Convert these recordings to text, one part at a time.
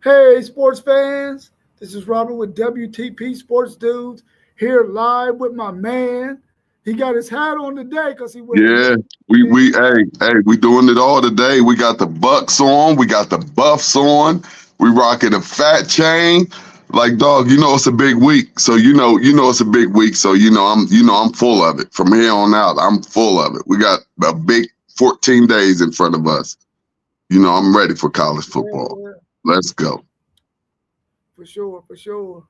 Hey, sports fans. This is Robert with WTP Sports Dudes here live with my man. He got his hat on today because he wears Yeah, Yankees. we doing it all today. We got the Bucks on, we got the Buffs on, we rocking a fat chain. Like dog, it's a big week. So it's a big week. So I'm full of it. From here on out, I'm full of it. We got a big 14 days in front of us. I'm ready for college football. Yeah, Let's go. for sure, for sure.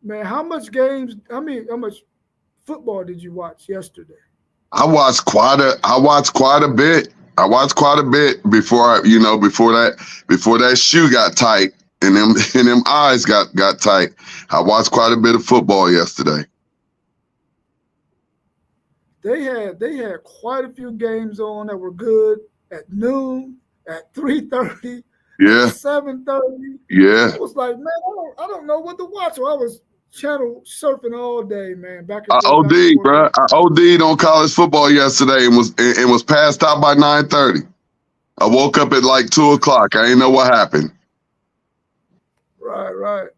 Man, how much games, how much football did you watch yesterday? I watched quite a bit. I watched quite a bit before that shoe got tight and them and them eyes got tight. I watched quite a bit of football yesterday. They had quite a few games on that were good at noon, at 3:30, at Yeah, 7:30. yeah. I was like, man, I don't know what to watch. So I was channel surfing all day, man, back and I forth, back and OD'd, forth, back bro. and I OD'd on college football yesterday and was passed out by 9:30. I woke up at like 2 o'clock. I ain't know what happened. forth. Right, right.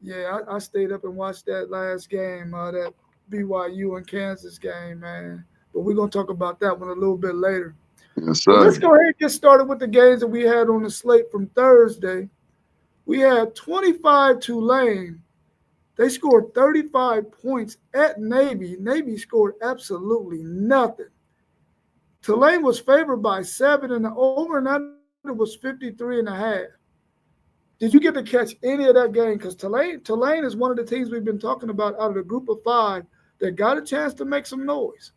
Yeah, I stayed up and watched that last game, that BYU and Kansas game, man. But we're gonna talk about that one a little bit later. Yes, But sir. let's go ahead and get started with the games that we had on the slate from Thursday. We had 25 Tulane. They scored 35 points at Navy. Navy scored absolutely nothing. Tulane was favored by 7, and the over and under was 53.5. Did you get to catch any of that game? Because Tulane is one of the teams we've been talking about out of the group of five that got a chance to make some noise.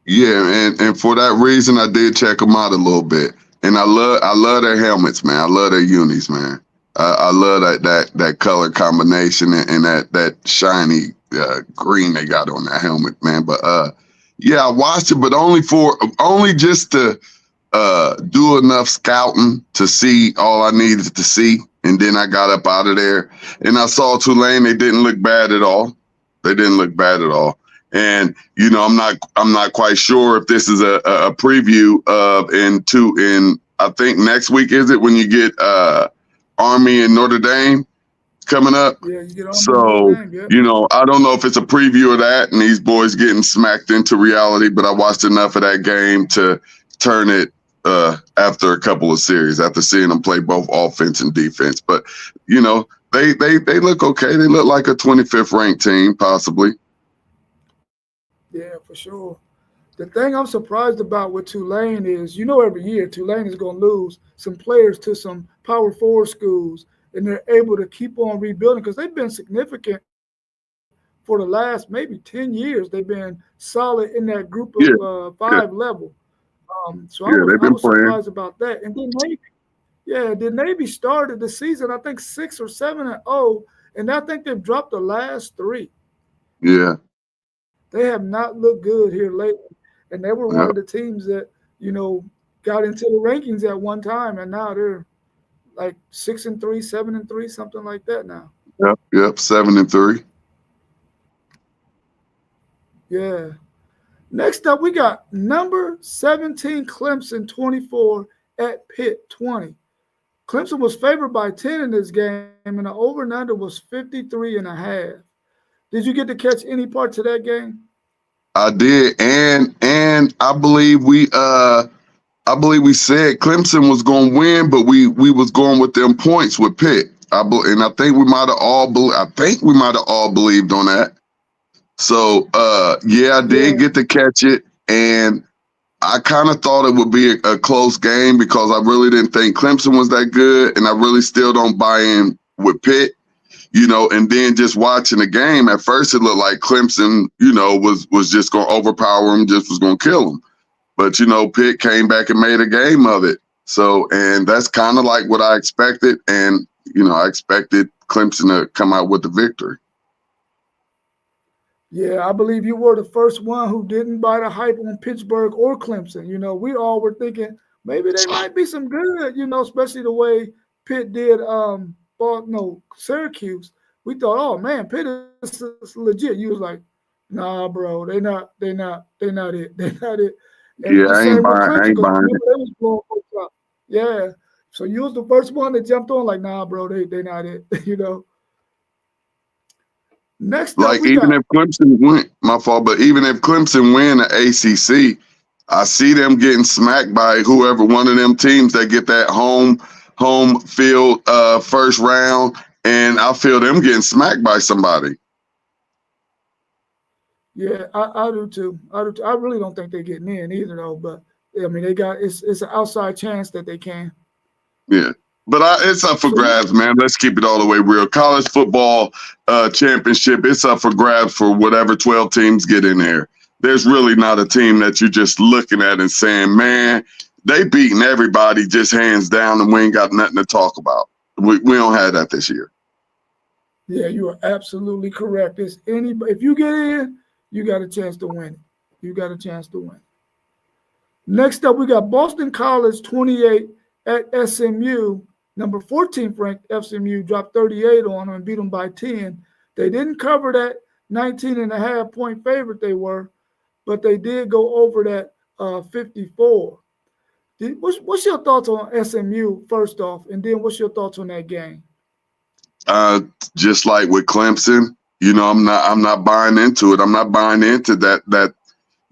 Yeah, and for that reason, I did check them out a little bit, and I love their helmets, man. I love their unis, man. I love that color combination and that shiny green they got on that helmet, man. But yeah, I watched it, but only just to do enough scouting to see all I needed to see, and then I got up out of there and I saw Tulane. They didn't look bad at all. They didn't look bad at all. And I'm not quite sure if this is a preview of in I think next week is it when you get Army and Notre Dame coming up. Yeah, you get on in So, Notre Dame, yeah. I don't know if it's a preview of that and these boys getting smacked into reality, but I watched enough of that game to turn it after a couple of series, after seeing them play both offense and defense. But, they look okay. They look like a 25th ranked team, possibly. Yeah, for sure. The thing I'm surprised about with Tulane is, every year Tulane is going to lose some players to some Power Four schools, and they're able to keep on rebuilding because they've been significant for the last maybe 10 years. They've been solid in that group of Yeah, five yeah, level. So I yeah. was I They've was been playing. surprised about that. And then Navy started the season I think 6 or 7-0, and I think they've dropped the last three. Yeah, They have not looked good here lately, and they were one yeah, of the teams that got into the rankings at one time, and now they're like 6-3, 7-3, something like that now. yep. 7-3. Yeah. Next up, we got number 17 Clemson 24 at Pitt 20. Clemson was favored by 10 in this game, and the over and under was 53.5. Did you get to catch any parts of that game? I did, and I believe we said Clemson was going to win, but we was going with them points with Pitt. And I think we might have all believed on that. So yeah, I did Yeah, get to catch it, and I kind of thought it would be a close game because I really didn't think Clemson was that good, and I really still don't buy in with Pitt. And then just watching the game, at first it looked like Clemson, was just going to overpower them, just was going to kill them. But, Pitt came back and made a game of it. So, and that's kind of like what I expected. And, I expected Clemson to come out with the victory. yeah, I believe you were the first one who didn't buy the hype on Pittsburgh or Clemson. We all were thinking maybe they might be some good, especially the way Pitt did no, Syracuse. We thought, oh man, Pitt is legit. You was like, nah, bro, they not it. They're not it. And Yeah, the I ain't same with buying, I Clemson, ain't because buying remember it. they was blowing folks up. Yeah. So you was the first one that jumped on like, nah, bro, they not it, you know. Next up, Like we even got if Clemson win, my fault, but even if Clemson win the ACC, I see them getting smacked by whoever one of them teams that get that home field first round, and I feel them getting smacked by somebody. yeah, I do too. I do too. I really don't think they're getting in either though, but I mean they got it's an outside chance that they can. Yeah. But it's up for So grabs, man. Let's keep it all the way real. College football championship, it's up for grabs for whatever 12 teams get in there. There's really not a team that you're just looking at and saying, man, they beating everybody just hands down and we ain't got nothing to talk about. We don't have that this year. yeah, you are absolutely correct. It's if you get in, you got a chance to win it. You got a chance to win. Next up, we got Boston College 28 at SMU. Number 14th ranked SMU dropped 38 on them and beat them by 10. They didn't cover that 19.5 point favorite they were, but they did go over that 54. What's your thoughts on SMU first off, and then what's your thoughts on that game? Just like with Clemson, I'm not buying into it. I'm not buying into that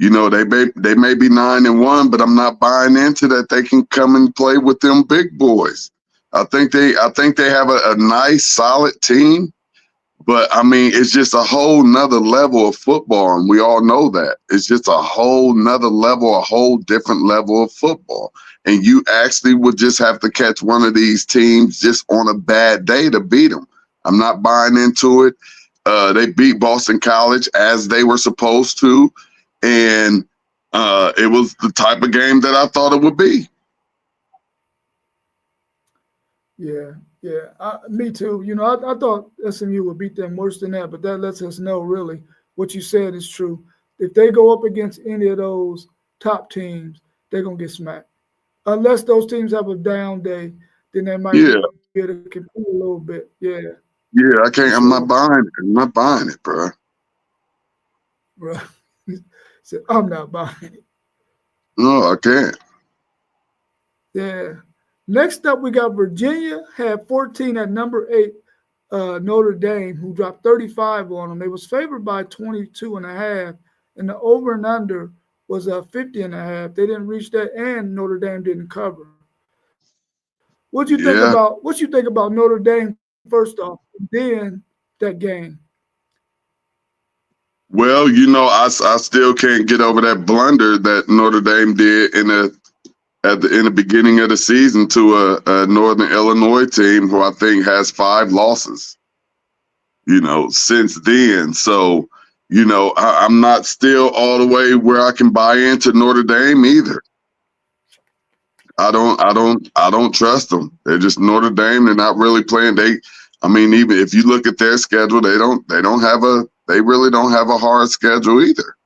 they may be 9-1, but I'm not buying into that they can come and play with them big boys. I think they have a nice, solid team, but I mean, it's just a whole nother level of football, and we all know that. It's just a whole nother level, a whole different level of football. And you actually would just have to catch one of these teams just on a bad day to beat them. I'm not buying into it. They beat Boston College as they were supposed to, and it was the type of game that I thought it would be. Yeah, me too. I thought SMU would beat them worse than that, but that lets us know really what you said is true. If they go up against any of those top teams, they're going to get smacked. Unless those teams have a down day, then they might be able to compete a little bit. Yeah. Yeah, I can't. I'm not buying it. I'm not buying it, bro. Bro, said I'm not buying it. No, I can't. Yeah. Next up, we got Virginia had 14 at number 8, Notre Dame, who dropped 35 on them. They was favored by 22.5, and the over and under was 50.5. They didn't reach that, and Notre Dame didn't cover. What you think about Notre Dame first off, and then that game? Well, I still can't get over that blunder that Notre Dame did in the beginning of the season to a Northern Illinois team who I think has 5 losses, since then. So, I'm not still all the way where I can buy into Notre Dame either. I don't trust them. They're just Notre Dame. They're not really playing. Even if you look at their schedule, they really don't have a hard schedule either.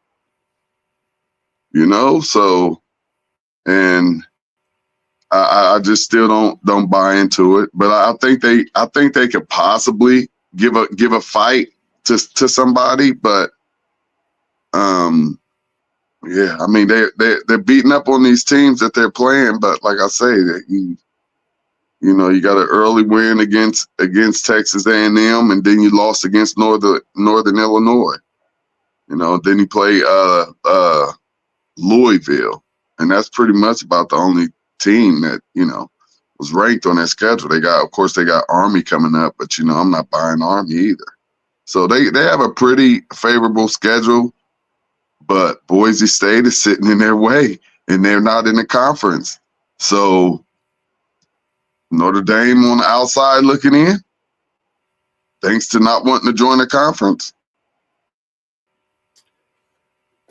So, and I just still don't buy into it. But I think they could possibly give a fight to somebody. But yeah, they're beating up on these teams that they're playing. But like I say, you got an early win against Texas A&M, and then you lost against Northern Illinois. Then you play Louisville, and that's pretty much about the only team that was ranked on their schedule. They got Army coming up, but I'm not buying Army either. So they have a pretty favorable schedule, but Boise State is sitting in their way, and they're not in the conference. So Notre Dame on the outside looking in, thanks to not wanting to join the conference.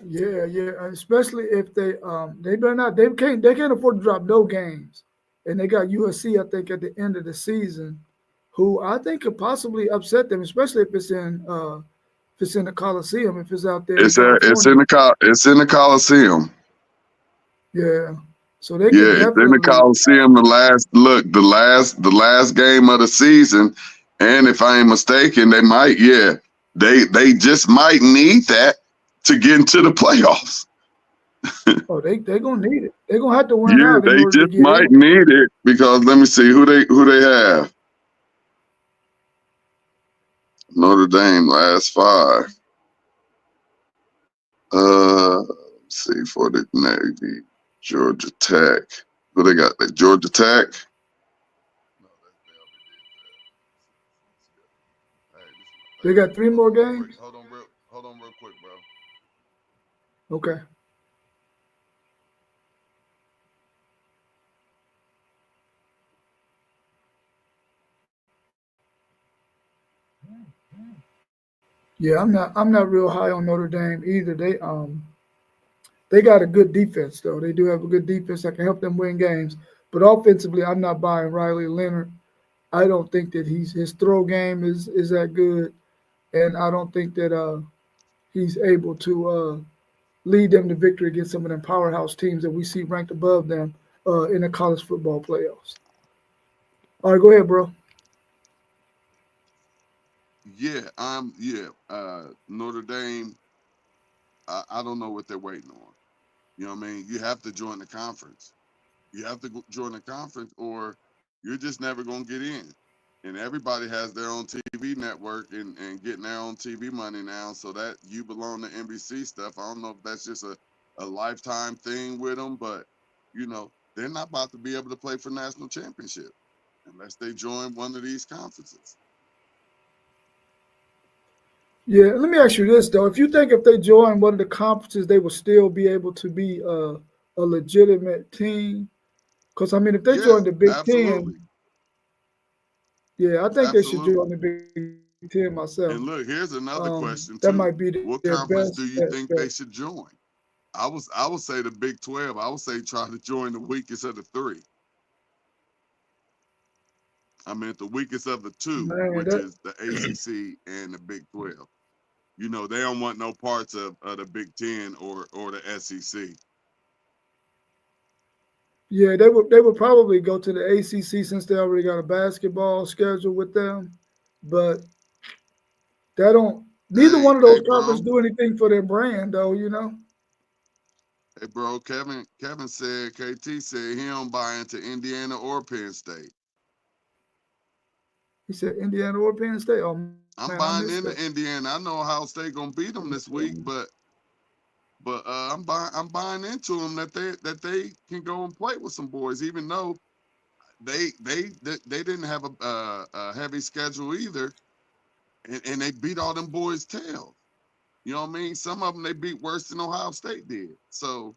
Yeah, especially if they better not, they can't afford to drop no games, and they got USC I think at the end of the season, who I think could possibly upset them, especially if it's in the Coliseum, if it's out there. It's in the Coliseum. Yeah, so they it's in the Coliseum. The last game of the season, and if I ain't mistaken, they might they just might need that to get into the playoffs. Oh, they gonna need it. They're gonna have to win Yeah, out in they order to just get might in. need it because let me see who they have. Notre Dame last 5. Let's see for the Navy, Georgia Tech. Who they got? They Georgia Tech. They got 3 more games. Hold on, real quick, bro. Okay. Yeah, I'm not real high on Notre Dame either. They got a good defense though. They do have a good defense that can help them win games. But offensively, I'm not buying Riley Leonard. I don't think that his throw game is that good, and I don't think that he's able to lead them to victory against some of them powerhouse teams that we see ranked above them in the college football playoffs. All right, go ahead, bro. Notre Dame. I don't know what they're waiting on. You know what I mean? You have to join the conference. You have to join the conference, or you're just never gonna get in. And everybody has their own TV network and getting their own TV money now, so that you belong to NBC stuff. I don't know if that's just a lifetime thing with them, but they're not about to be able to play for national championship unless they join one of these conferences. Yeah, let me ask you this though: if you think if they join one of the conferences, they will still be able to be a legitimate team? Because I mean, if they Yeah, join the Big Ten, absolutely. yeah, I think they should join Absolutely. the Big Ten myself. And look, here's another question That might too. be What their conference best do you bet. think they should join? I would say the Big 12. I would say try to join the weakest of the 3. I mean, the weakest of the 2, Man, which that is the ACC and the Big 12. They don't want no parts of the Big 10 or the SEC. yeah, they would probably go to the ACC since they already got a basketball schedule with them, but that don't. Neither Hey, one of hey, those conferences bro. do anything for their brand, though. You know. Hey, bro. Kevin said, KT said he don't buy into Indiana or Penn State. He said Indiana or Penn State. Oh man, I I'm missed buying that. into Indiana. I know Ohio State gonna beat them this week, but I'm buying into them that they can go and play with some boys, even though they didn't have a heavy schedule either, and they beat all them boys' tails. You know what I mean? Some of them they beat worse than Ohio State did. So,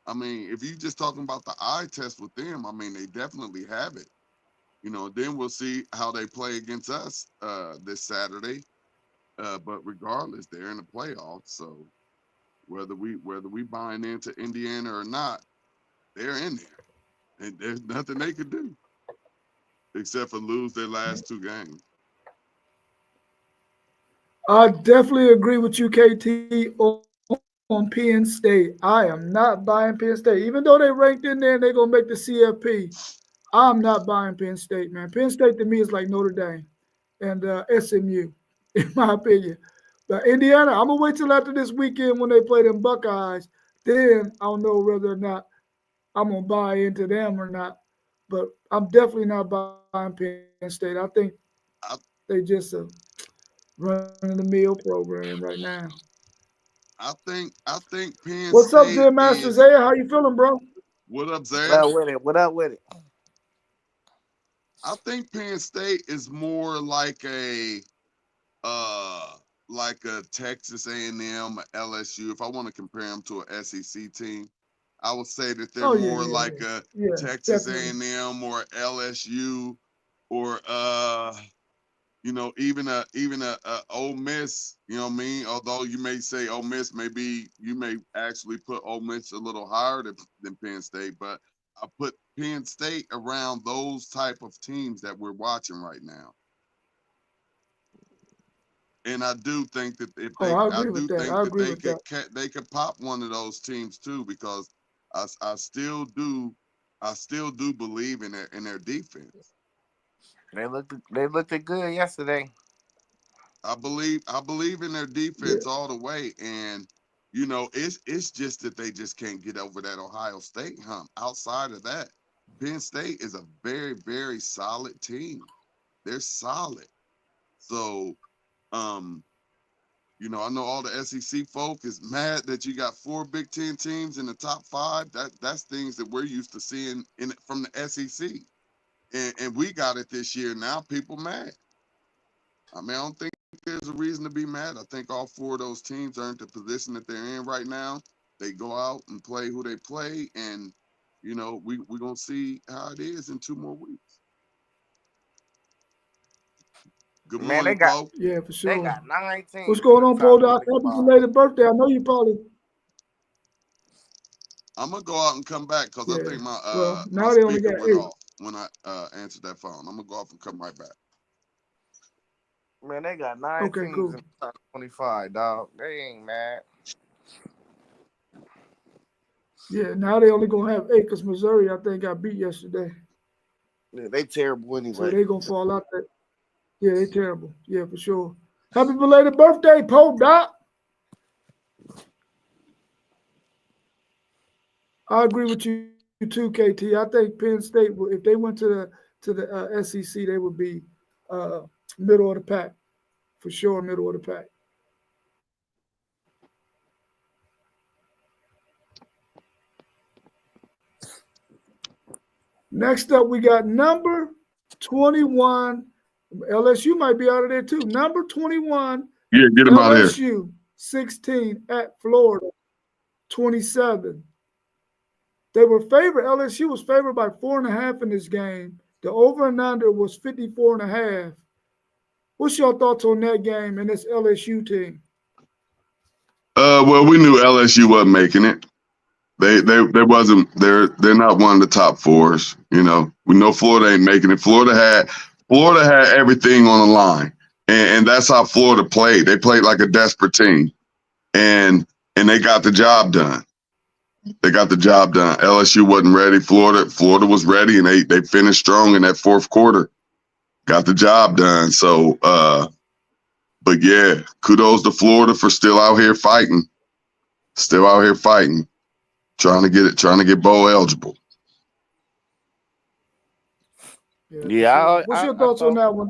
I mean, if you just talking about the eye test with them, I mean, they definitely have it. Then we'll see how they play against us this Saturday. But regardless, they're in the playoffs. So whether we buying into Indiana or not, they're in there, and there's nothing they could do except for lose their last 2 games. I definitely agree with you, KT, on Penn State. I am not buying Penn State. Even though they ranked in there and they're going to make the CFP, I'm not buying Penn State, man. Penn State to me is like Notre Dame and SMU, in my opinion. But Indiana, I'm going to wait till after this weekend when they play them Buckeyes. Then I'll know whether or not I'm going to buy into them or not. But I'm definitely not buying Penn State. I think I they just a run of the mill program right now. I think Penn What's up, State Zen Master is Zaya? How you feeling, bro? what up, What Zay? up with it? What up with it? I think Penn State is more uh like a Texas A&M, LSU. If I want to compare them to a SEC team, I would say that they're Oh yeah, more yeah, like yeah, a yeah, Texas definitely. A&M or LSU or even a Ole Miss. You know what I mean? Although you may say Ole Miss, maybe you may actually put Ole Miss a little higher than Penn State, but I put Penn State around those type of teams that we're watching right now. And I do think that if Oh, they, I I agree with do that. think I that agree they with could that. they could pop one of those teams too, because I still do believe in their defense. They looked good yesterday. I believe in their Yeah, defense all the way, and You know, it's just that they just can't get over that Ohio State hump. Outside of that, Penn State is a very, very solid team. They're solid. So, you know, I know all the SEC folk is mad that you got 4 Big Ten teams in the top 5. That's things that we're used to seeing from the SEC, and we got it this year. Now people mad. I mean, I don't think there's a reason to be mad. I think all 4 of those teams are in the position that they're in right now. They go out and play who they play, and you know, we're gonna see how it is in 2 more weeks. Good Man, morning, Poe. Yeah, for they sure. got 9 teams. What's going in on, the top Poldoc? Happy 25. belated birthday. I know you probably. I'm gonna go out and come back because I Yeah. think my Well, my now they only speaker got went 8. off when I answered that phone. I'm gonna go off and come right back. Man, they got 9 Okay, teams cool. in the top 25, dog. They ain't mad. Yeah, now they only gonna have 8 because Missouri, I think, got beat yesterday. Yeah, they terrible anyway. So they gonna fall out there. Yeah, they terrible. Yeah, for sure. Happy belated birthday, Poldoc. I agree with you too, KT. I think Penn State, if they went to the SEC, they would be middle of the pack, for sure, middle of the pack. Next up, we got number 21. LSU might be out of there too. Number 21. Yeah, get him out of here. LSU 16 at Florida 27. They were favored. LSU was favored by 4.5 in this game. The over and under was 54.5. What's your thoughts on that game and this LSU team? Well, we knew LSU wasn't making it. They wasn't. They're not one of the top 4s. You know, we know Florida ain't making it. Florida had everything on the line, and that's how Florida played. They played like a desperate team, and they got the job done. They got the job done. LSU wasn't ready. Florida was ready, and they finished strong in that 4th quarter. Got the job done. So, but yeah, kudos to Florida for still out here fighting. Still out here fighting. Trying to get bowl eligible. Yeah, What's your thoughts on that one?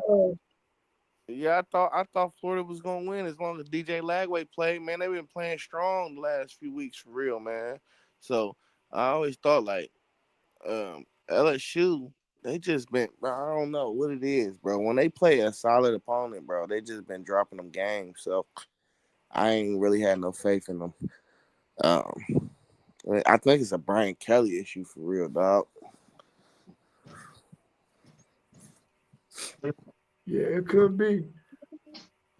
Yeah, I thought Florida was gonna win as long as DJ Lagway played. Man, they've been playing strong the last few weeks for real, man. So I always thought like LSU, they just been, bro, I don't know what it is, bro. When they play a solid opponent, bro, they just been dropping them games. So I ain't really had no faith in them. I think it's a Brian Kelly issue for real, dog. Yeah, it could be.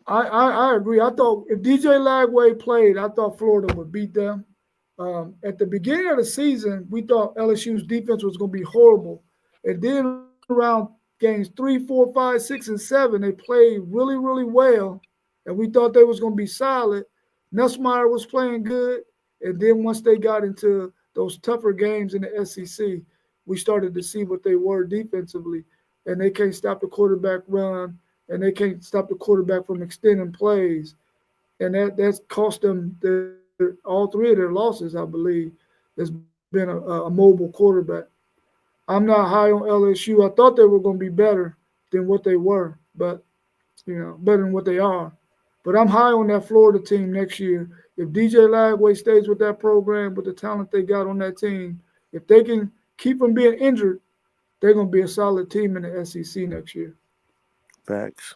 I agree. I thought if DJ Lagway played, I thought Florida would beat them. At the beginning of the season, we thought LSU's defense was going to be horrible. And then around games 3, 4, 5, 6, and 7, they played really, really well. And we thought they was going to be solid. Nussmeier was playing good. And then once they got into those tougher games in the SEC, we started to see what they were defensively. And they can't stop the quarterback run, and they can't stop the quarterback from extending plays. And that's cost them all 3 of their losses, I believe. Has been a mobile quarterback. I'm not high on LSU. I thought they were going to be better than what they were, but, you know, better than what they are. But I'm high on that Florida team next year. If DJ Lagway stays with that program, with the talent they got on that team, if they can keep from being injured, they're going to be a solid team in the SEC next year. Facts.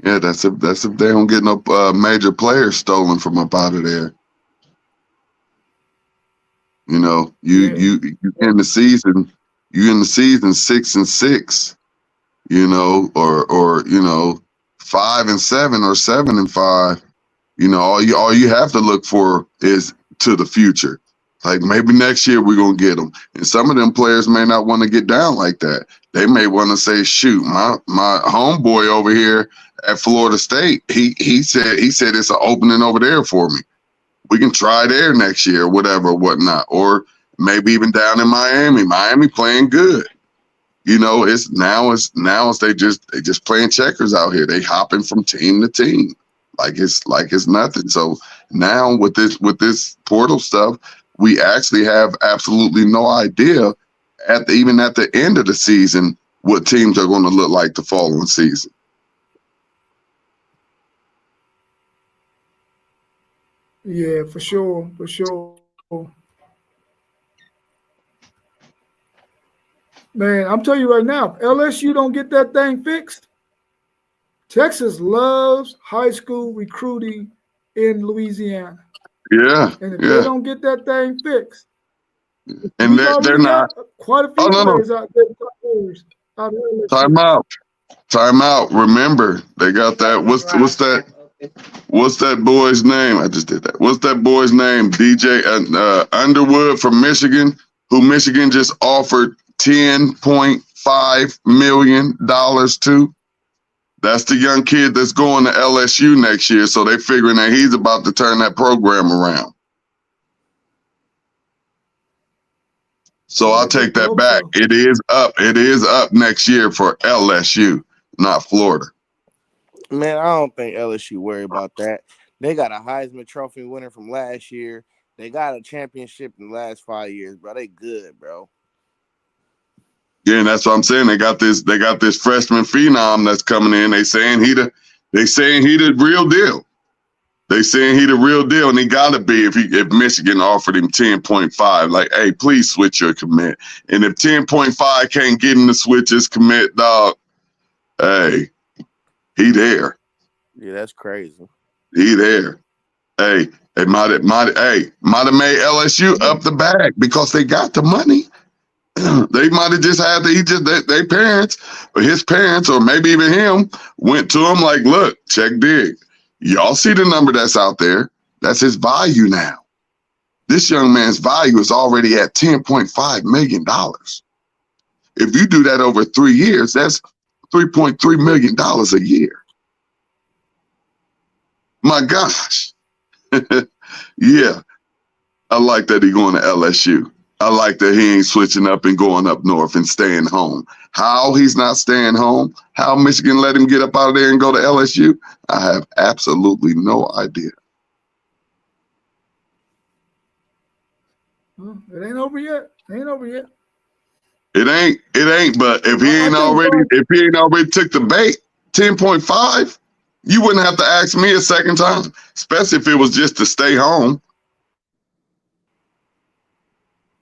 Yeah, that's if they don't get no major players stolen from up out of there. You know, you in the season 6-6. You know, or you know, 5-7 or 7-5. You know, all you have to look for is to the future. Like maybe next year we're gonna get them, and some of them players may not want to get down like that. They may want to say, "Shoot, my homeboy over here at Florida State, he said it's an opening over there for me. We can try there next year, whatever, whatnot, or maybe even down in Miami. Miami playing good. You know, it's now they just playing checkers out here. They hopping from team to team. it's nothing. So now with this portal stuff, we actually have absolutely no idea even at the end of the season what teams are going to look like the following season. Yeah, for sure. Man, I'm telling you right now, if LSU don't get that thing fixed, Texas loves high school recruiting in Louisiana. Yeah, And if yeah. they don't get that thing fixed, And we've they're already not. got quite a few No. players out there. Out of LSU. Time out. Remember, they got that. What's that boy's name? I just did that. What's that boy's name? DJ Underwood from Michigan, who Michigan just offered $10.5 million to. That's the young kid that's going to LSU next year. So they're figuring that he's about to turn that program around. So I'll take that back. So. It is up. It is up next year for LSU, not Florida. Man, I don't think LSU worry about that. They got a Heisman Trophy winner from last year. They got a championship in the last 5 years, bro. They good, bro. Yeah, and that's what I'm saying. They got this freshman phenom that's coming in. They saying he the real deal. They saying he the real deal, and he gotta be if Michigan offered him 10.5. Like, hey, please switch your commit. And if 10.5 can't get him to switch his commit, dog, hey, he there. Yeah, that's crazy. He there. Hey, they might have made LSU up the bag because they got the money. They might have just had their parents or his parents or maybe even him went to him like, look, check dig. Y'all see the number that's out there. That's his value now. This young man's value is already at $10.5 million. If you do that over 3 years, that's $3.3 million a year. My gosh. Yeah. I like that he going to LSU. I like that he ain't switching up and going up north and staying home. How he's not staying home, how Michigan let him get up out of there and go to LSU, I have absolutely no idea. Well, it ain't over yet. It ain't, but if he ain't already took the bait, 10.5, you wouldn't have to ask me a second time, especially if it was just to stay home.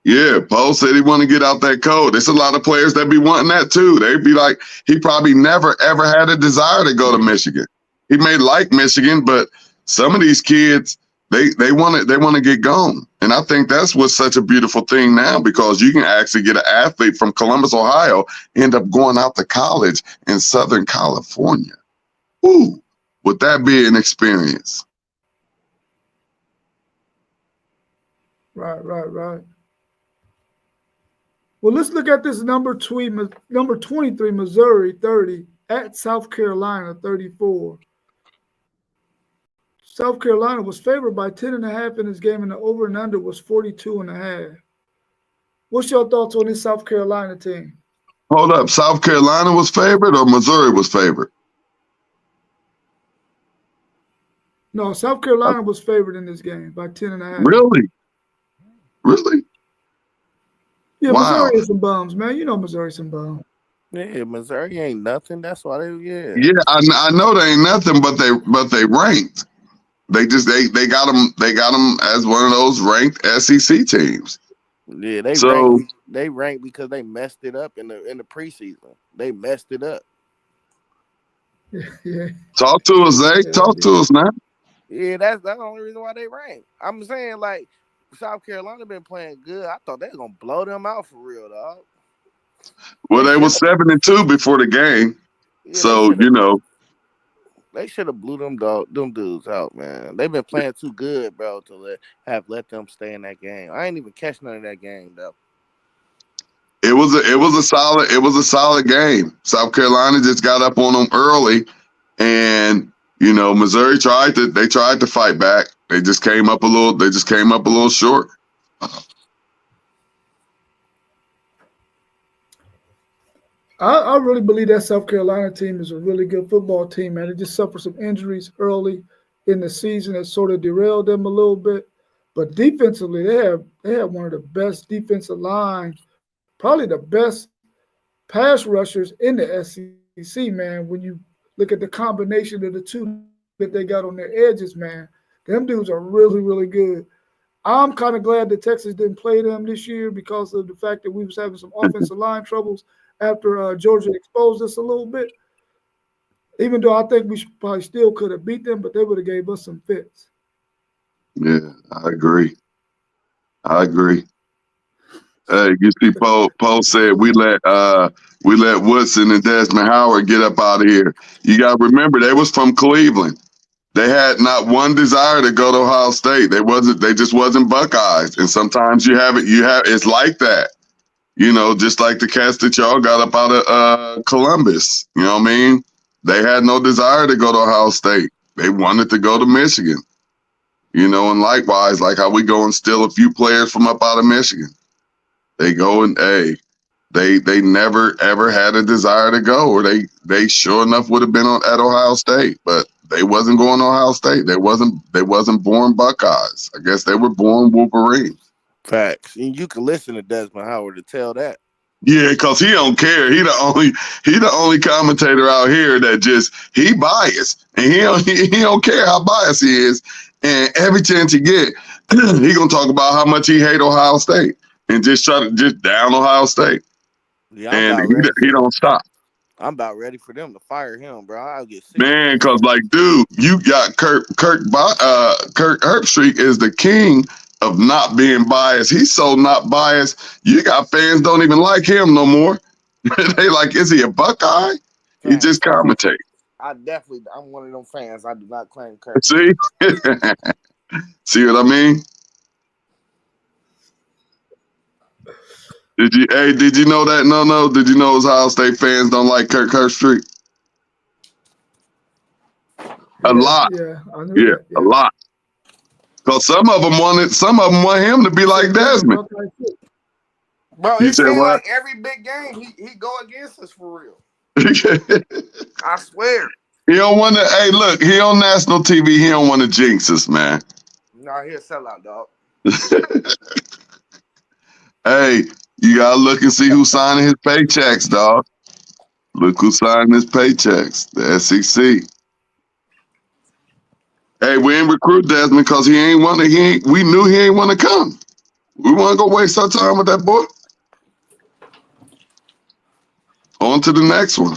Yeah, Poe said he want to get out that code. There's a lot of players that be wanting that too. They'd be like, he probably never ever had a desire to go to Michigan. He may like Michigan, but some of these kids, they want to get gone. And I think that's what's such a beautiful thing now, because you can actually get an athlete from Columbus, Ohio, end up going out to college in Southern California. Ooh, would that be an experience? Right. Well, let's look at this number 23, Missouri 30 at South Carolina 34. South Carolina was favored by 10.5 in this game, and the over and under was 42.5. What's your thoughts on this South Carolina team? Hold up, South Carolina was favored or Missouri was favored? No, South Carolina was favored in this game by 10.5. Really? Yeah, wow. Missouri is some bums, man. You know Missouri some bums. Yeah, Missouri ain't nothing. That's why Yeah, I know they ain't nothing, but they ranked. They got them as one of those ranked SEC teams. Yeah, they ranked because they messed it up in the preseason. They messed it up. Yeah. Talk to us, Zay. Talk to us now. Yeah, that's the only reason why they ranked. I'm saying, like, South Carolina been playing good. I thought they was gonna blow them out for real, dog. Well, they were 7-2 before the game, yeah, so you know they should have blew them dudes out, man. They've been playing too good, bro, to let them stay in that game. I ain't even catch none of that game though. It was a solid game. South Carolina just got up on them early, and you know Missouri tried to fight back. They just came up a little short. I really believe that South Carolina team is a really good football team, man. They just suffered some injuries early. in the season that sort of derailed them a little bit. But defensively, they have one of the best defensive lines, probably the best pass rushers in the SEC, man. When you look at the combination of the two that they got on their edges, man, them dudes are really, really good. I'm kind of glad that Texas didn't play them this year because of the fact that we was having some offensive line troubles after Georgia exposed us a little bit. Even though I think we probably still could have beat them, but they would have gave us some fits. Yeah, I agree. Hey, you see, Poe said we let Woodson and Desmond Howard get up out of here. You got to remember they was from Cleveland. They had not one desire to go to Ohio State. They just wasn't Buckeyes. And sometimes it's like that. You know, just like the cats that y'all got up out of Columbus. You know what I mean? They had no desire to go to Ohio State. They wanted to go to Michigan. You know, and likewise, like how we go and steal a few players from up out of Michigan. They go and they never ever had a desire to go, or they sure enough would have been at Ohio State, but they wasn't going to Ohio State. They wasn't born Buckeyes. I guess they were born Wolverines. Facts. And you can listen to Desmond Howard to tell that. Yeah, because he don't care. He the only commentator out here that he biased, and he don't care how biased he is. And every chance he get, he gonna talk about how much he hate Ohio State and just try to down Ohio State. Yeah, and he don't stop. I'm about ready for them to fire him, bro. I'll get sick. Man, because like, dude, you got Kirk Herbstreit is the king of not being biased. He's so not biased. You got fans don't even like him no more. They like, is he a Buckeye? He just commentates. I'm one of them fans. I do not claim Kirk. See? See what I mean? Did you know that? No. Did you know Ohio State fans don't like Kirk Herbstreit? A lot. Yeah, I knew that. A lot. Because some of them want him to be like Desmond. Bro, you said what? Like every big game, he go against us for real. I swear. He don't want to. Hey, look, he on national TV. He don't want to jinx us, man. Nah, he a sellout, dog. Hey, you gotta look and see who's signing his paychecks, dog. Look who's signing his paychecks. The SEC. Hey, we ain't recruit Desmond because we knew he ain't want to come. We want to go waste our time with that boy. On to the next one.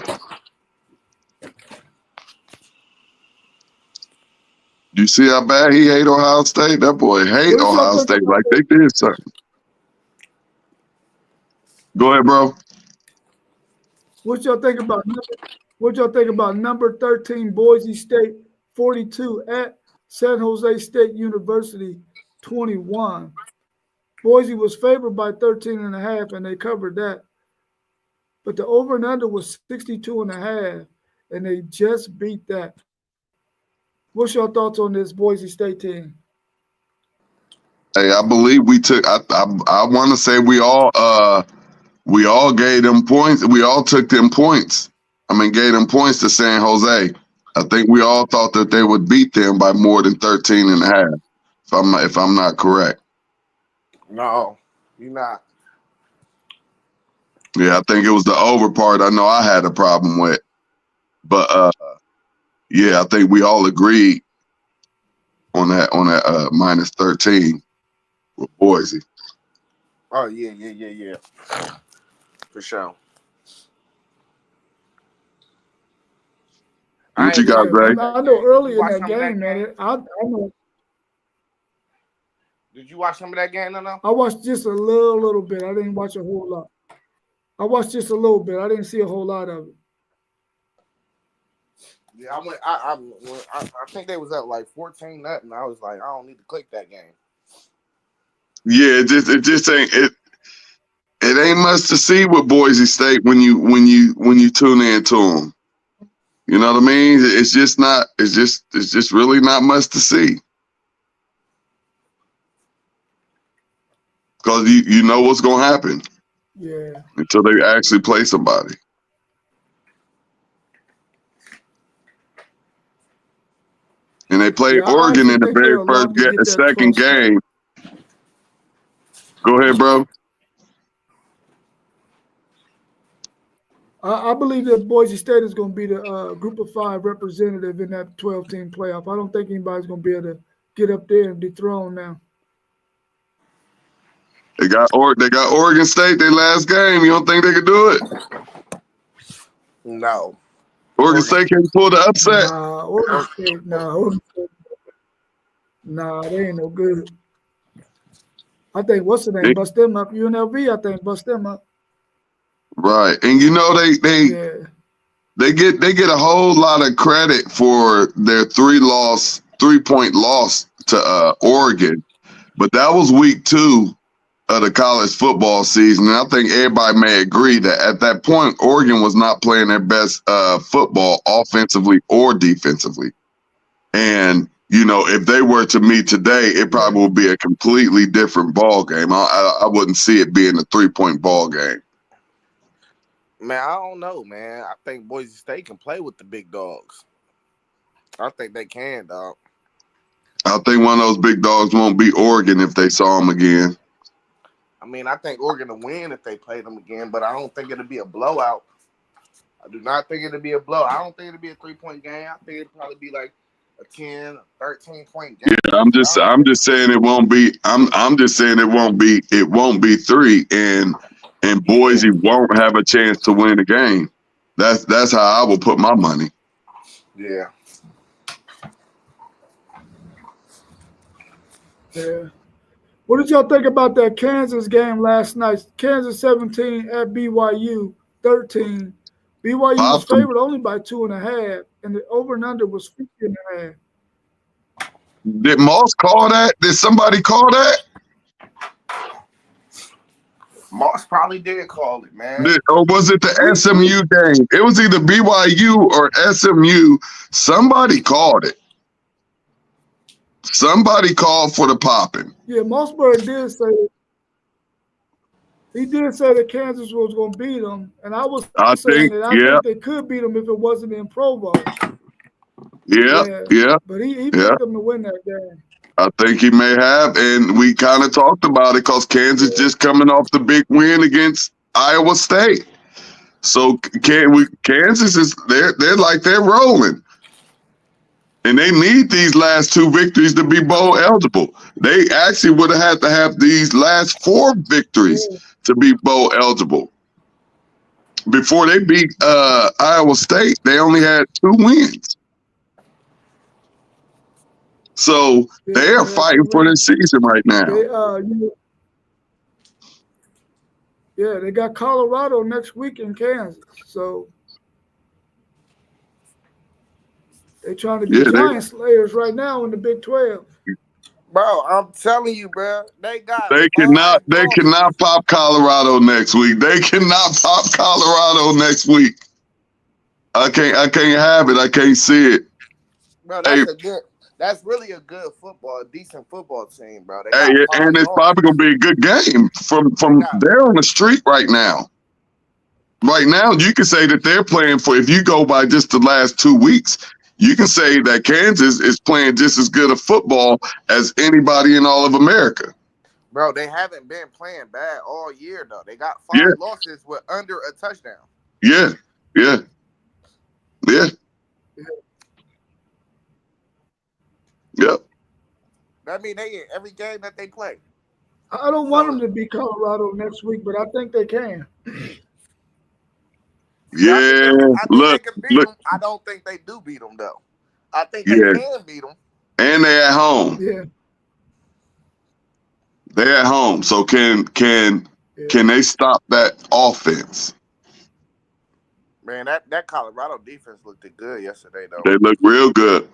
You see how bad he hate Ohio State? That boy hate Ohio State like they did something. Go ahead, bro. What y'all think about number 13 Boise State 42 at San Jose State University 21? Boise was favored by 13.5, and they covered that. But the over and under was 62.5, and they just beat that. What's your thoughts on this Boise State team? Hey, I believe we took. I want to say we all gave them points. We all took them points. Gave them points to San Jose. I think we all thought that they would beat them by more than 13.5. If I'm not correct. No, you're not. Yeah, I think it was the over part. I know I had a problem with, but yeah, I think we all agreed on that minus 13 with Boise. Oh yeah. For sure. What you got, Greg? I know early in that game, man. I know. Did you watch some of that game, no? I watched just a little bit. I didn't watch a whole lot. I watched just a little bit. I didn't see a whole lot of it. Yeah, I think they was up like 14-0. I was like, I don't need to click that game. Yeah, it just ain't it. It ain't much to see with Boise State when you tune in to them. You know what I mean? It's just not. It's just really not much to see. Because you know what's gonna happen. Yeah. Until they actually play somebody. And They played Yeah, I Oregon honestly in the think very they're a first lock to get the that second 12th spot. game. Go ahead, bro. I believe that Boise State is going to be the Group of 5 representative in that 12-team playoff. I don't think anybody's going to be able to get up there and dethrone them. They got Oregon State their last game. You don't think they could do it? No. Oregon State can't pull the upset. Nah, Oregon State, nah, they ain't no good. I think what's the name? Bust them up. UNLV, I think, bust them up. Right, and you know they get a whole lot of credit for their 3-point loss to Oregon, but that was week 2 of the college football season, and I think everybody may agree that at that point Oregon was not playing their best football offensively or defensively, and you know, if they were to meet today, it probably would be a completely different ball game. I wouldn't see it being a 3-point ball game. Man, I don't know, man. I think Boise State can play with the big dogs. I think they can, dog. I think one of those big dogs won't be Oregon if they saw them again. I mean, I think Oregon will win if they play them again, but I don't think it'll be a blowout. I do not think it'll be a blowout. I don't think it'll be a 3-point game. I think it'll probably be like a 10, 13-point game. Yeah, I'm just saying it won't be. I'm just saying it won't be 3, and Boise won't have a chance to win the game. That's how I will put my money. Yeah. Yeah. What did y'all think about that Kansas game last night? Kansas 17 at BYU 13. BYU was favored only by 2.5, and the over and under was 50.5. Did Moss call that? Did somebody call that? Moss probably did call it, man. Or was it the SMU game? It was either BYU or SMU. Somebody called it. Somebody called for the popping. Yeah, Mossberg did say he did say that Kansas was going to beat them, and I think they could beat them if it wasn't in Provo. Yeah. But he picked them to win that game. I think he may have, and we kind of talked about it because Kansas just coming off the big win against Iowa State. So Kansas is they're rolling. And they need these last 2 victories to be bowl eligible. They actually would have had to have these last 4 victories to be bowl eligible. Before they beat Iowa State, they only had 2 wins. So they are fighting for their season right now. They got Colorado next week in Kansas. So they're trying to be giant slayers right now in the Big 12. Bro, I'm telling you, bro, they cannot pop Colorado next week. They cannot pop Colorado next week. I can't have it. I can't see it. Bro, that's really a good decent football team, bro. And it's probably gonna be a good game from they're on the street right now. Right now, you can say that they're playing for, if you go by just the last 2 weeks, you can say that Kansas is playing just as good a football as anybody in all of America. Bro, they haven't been playing bad all year, though. They got 5 losses with under a touchdown. Yeah. Yep. That means they in every game that they play. I don't want them to beat Colorado next week, but I think they can. Yeah, look. I don't think they do beat them, though. I think they can beat them. And they're at home. Yeah. They're at home. So can they stop that offense? Man, that Colorado defense looked good yesterday, though. They look real good.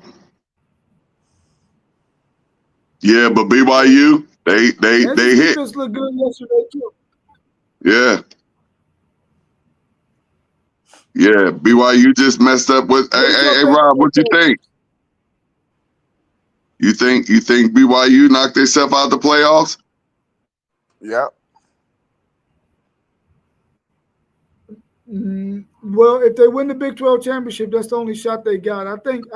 Yeah, but BYU, they hit. Defense looked good yesterday too. Yeah. Yeah, BYU just messed up with. Hey, Rob, what you think? You think BYU knocked themselves out the playoffs? Yep. Well, if they win the Big 12 championship, that's the only shot they got. I think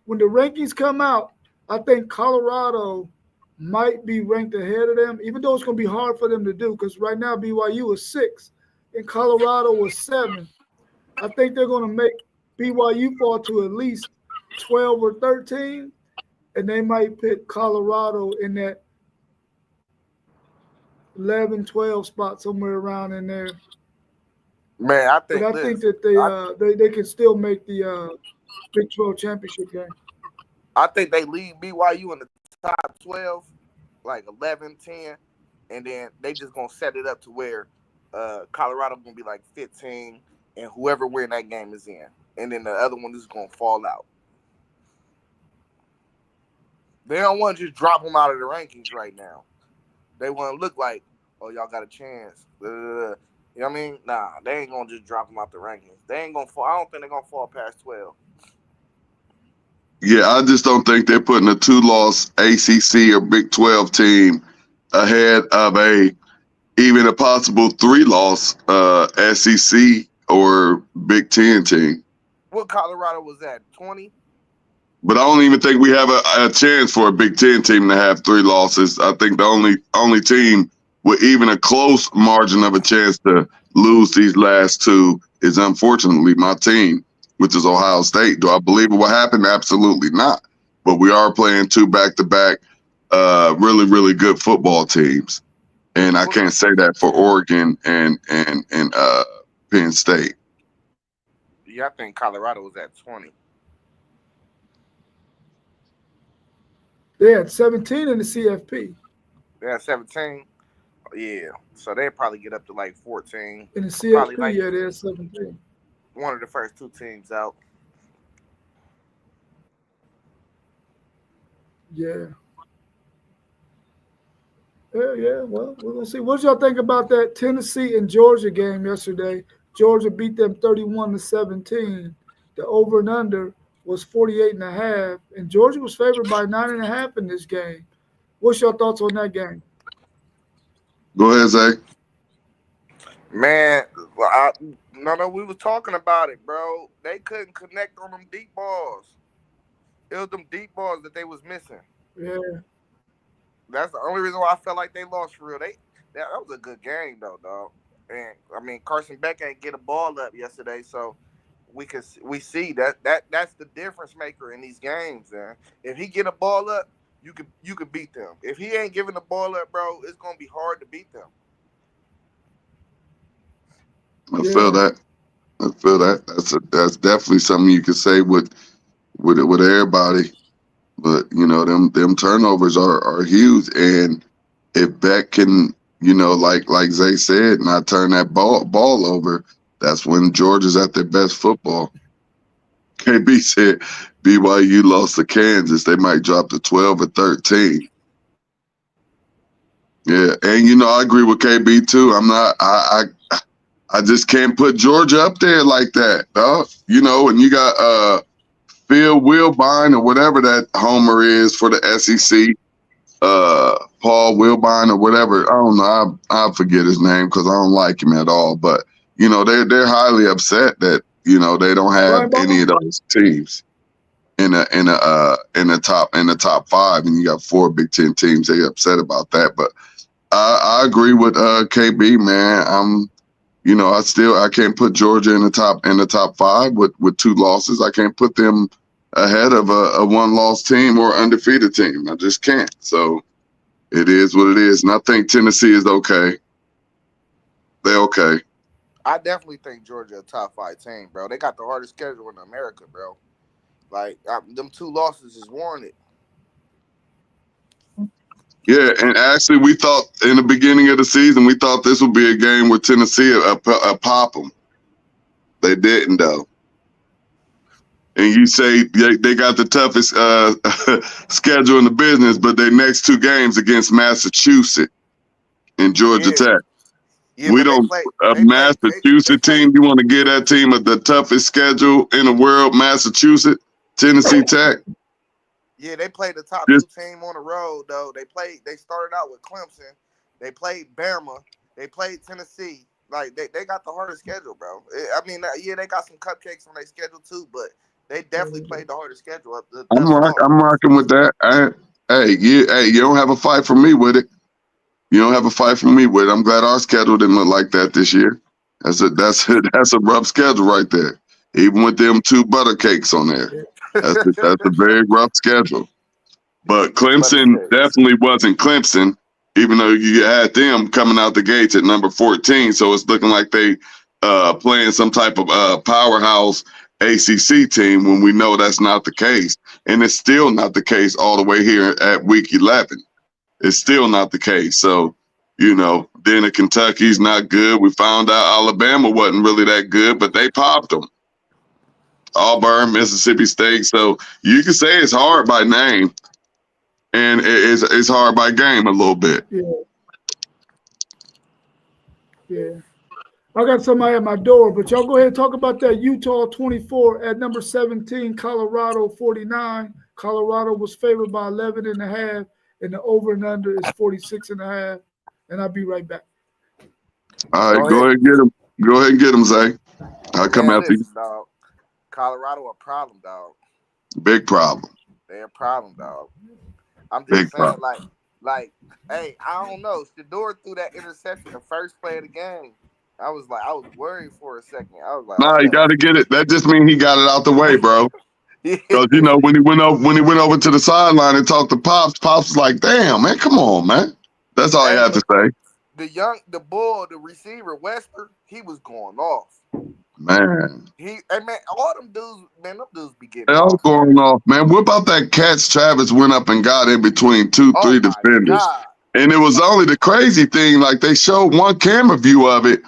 when the rankings come out, I think Colorado might be ranked ahead of them, even though it's going to be hard for them to do because right now BYU is 6 and Colorado was 7. I think they're going to make BYU fall to at least 12 or 13, and they might pick Colorado in that 11, 12 spot somewhere around in there. Man, I But think I this. think that they can still make the Big 12 championship game. I think they lead BYU in the top 12, like 11, 10, and then they just going to set it up to where Colorado going to be like 15, and whoever win that game is in. And then the other one is going to fall out. They don't want to just drop them out of the rankings right now. They want to look like, oh, y'all got a chance. You know what I mean? Nah, they ain't going to just drop them out the rankings. They ain't going to fall. I don't think they're going to fall past 12. Yeah, I just don't think they're putting a 2-loss ACC or Big 12 team ahead of even a possible 3-loss SEC or Big 10 team. What Colorado was at? 20? But I don't even think we have a chance for a Big 10 team to have 3 losses. I think the only team with even a close margin of a chance to lose these last 2 is unfortunately my team, which is Ohio State. Do I believe it will happen? Absolutely not. But we are playing 2 back-to-back really, really good football teams. And I can't say that for Oregon and Penn State. Yeah, I think Colorado was at 20. They had 17 in the CFP. They had 17. Yeah, so they'd probably get up to like 14. In the CFP, like, yeah, they had 17. One of the first 2 teams out. Yeah. Yeah. Well, we're gonna see. What y'all think about that Tennessee and Georgia game yesterday? Georgia beat them 31-17. The over and under was 48.5, and Georgia was favored by 9.5 in this game. What's your thoughts on that game? Go ahead, Zay. Man, no, we was talking about it, bro. They couldn't connect on them deep balls. It was them deep balls that they was missing. Yeah. That's the only reason why I felt like they lost for real. That was a good game though, dog. And I mean, Carson Beck ain't get a ball up yesterday, so we see that's the difference maker in these games, man. If he get a ball up, you could beat them. If he ain't giving the ball up, bro, it's gonna be hard to beat them. I feel that. That's definitely something you could say with everybody. But you know, them turnovers are huge, and if Beck can, you know, like Zay said, not turn that ball over, that's when Georgia's at their best football. KB said BYU lost to Kansas, they might drop to 12 or 13. Yeah, and you know, I agree with KB too. I just can't put Georgia up there like that, dog. You know, and you got Phil Wilbine or whatever that homer is for the SEC, Paul Wilbine or whatever. I don't know. I forget his name because I don't like him at all. But you know, they're highly upset that, you know, they don't have any of those teams in the top 5, and you got 4 Big 10 teams. They upset about that. But I agree with KB, man. You know, I can't put Georgia in the top 5 with 2 losses. I can't put them ahead of a 1-loss team or undefeated team. I just can't. So it is what it is. And I think Tennessee is okay. They're okay. I definitely think Georgia a top 5 team, bro. They got the hardest schedule in America, bro. Like them 2 losses is warranted. Yeah, and actually, we thought in the beginning of the season, we thought this would be a game where Tennessee pop them. They didn't, though. And you say they got the toughest schedule in the business, but their next 2 games against Massachusetts and Georgia Tech. Yeah, we don't Massachusetts team. You want to give that team the toughest schedule in the world? Massachusetts, Tennessee Tech. Yeah, they played the top 2 team on the road though. They started out with Clemson. They played Bama. They played Tennessee, Like they got the hardest schedule, bro. I mean, yeah, they got some cupcakes on their schedule too, but they definitely played the hardest schedule up thus far. I'm rocking with that. Hey, you don't have a fight for me with it. You don't have a fight for me with it. I'm glad our schedule didn't look like that this year. That's a rough schedule right there. Even with them 2 butter cakes on there, that's a very rough schedule. But Clemson definitely wasn't Clemson, even though you had them coming out the gates at number 14. So it's looking like they playing some type of powerhouse ACC team when we know that's not the case. And it's still not the case all the way here at week 11. It's still not the case. So, then at Kentucky's not good. We found out Alabama wasn't really that good, but they popped them. Auburn, Mississippi State. So you can say it's hard by name. And it's hard by game a little bit. Yeah. I got somebody at my door, but y'all go ahead and talk about that. Utah 24 at number 17, Colorado 49. Colorado was favored by 11.5, and the over and under is 46.5. And I'll be right back. All right, go ahead and get him. Go ahead and get him, Zay. I'll come after you. Dog. Colorado a problem, dog. Big problem. They're a problem, dog. I'm just saying, like, hey, I don't know. Shedeur threw that interception the first play of the game. I was worried for a second. I was like, nah, you got to get it. That just means he got it out the way, bro. Because when he went over to the sideline and talked to Pops was like, "Damn, man, come on, man." That's all he had to say. The receiver, Wester, he was going off. Man. All them dudes be getting they all going off, man. What about that catch Travis went up and got in between 2-3 defenders? God. And it was only the crazy thing, like they showed one camera view of it,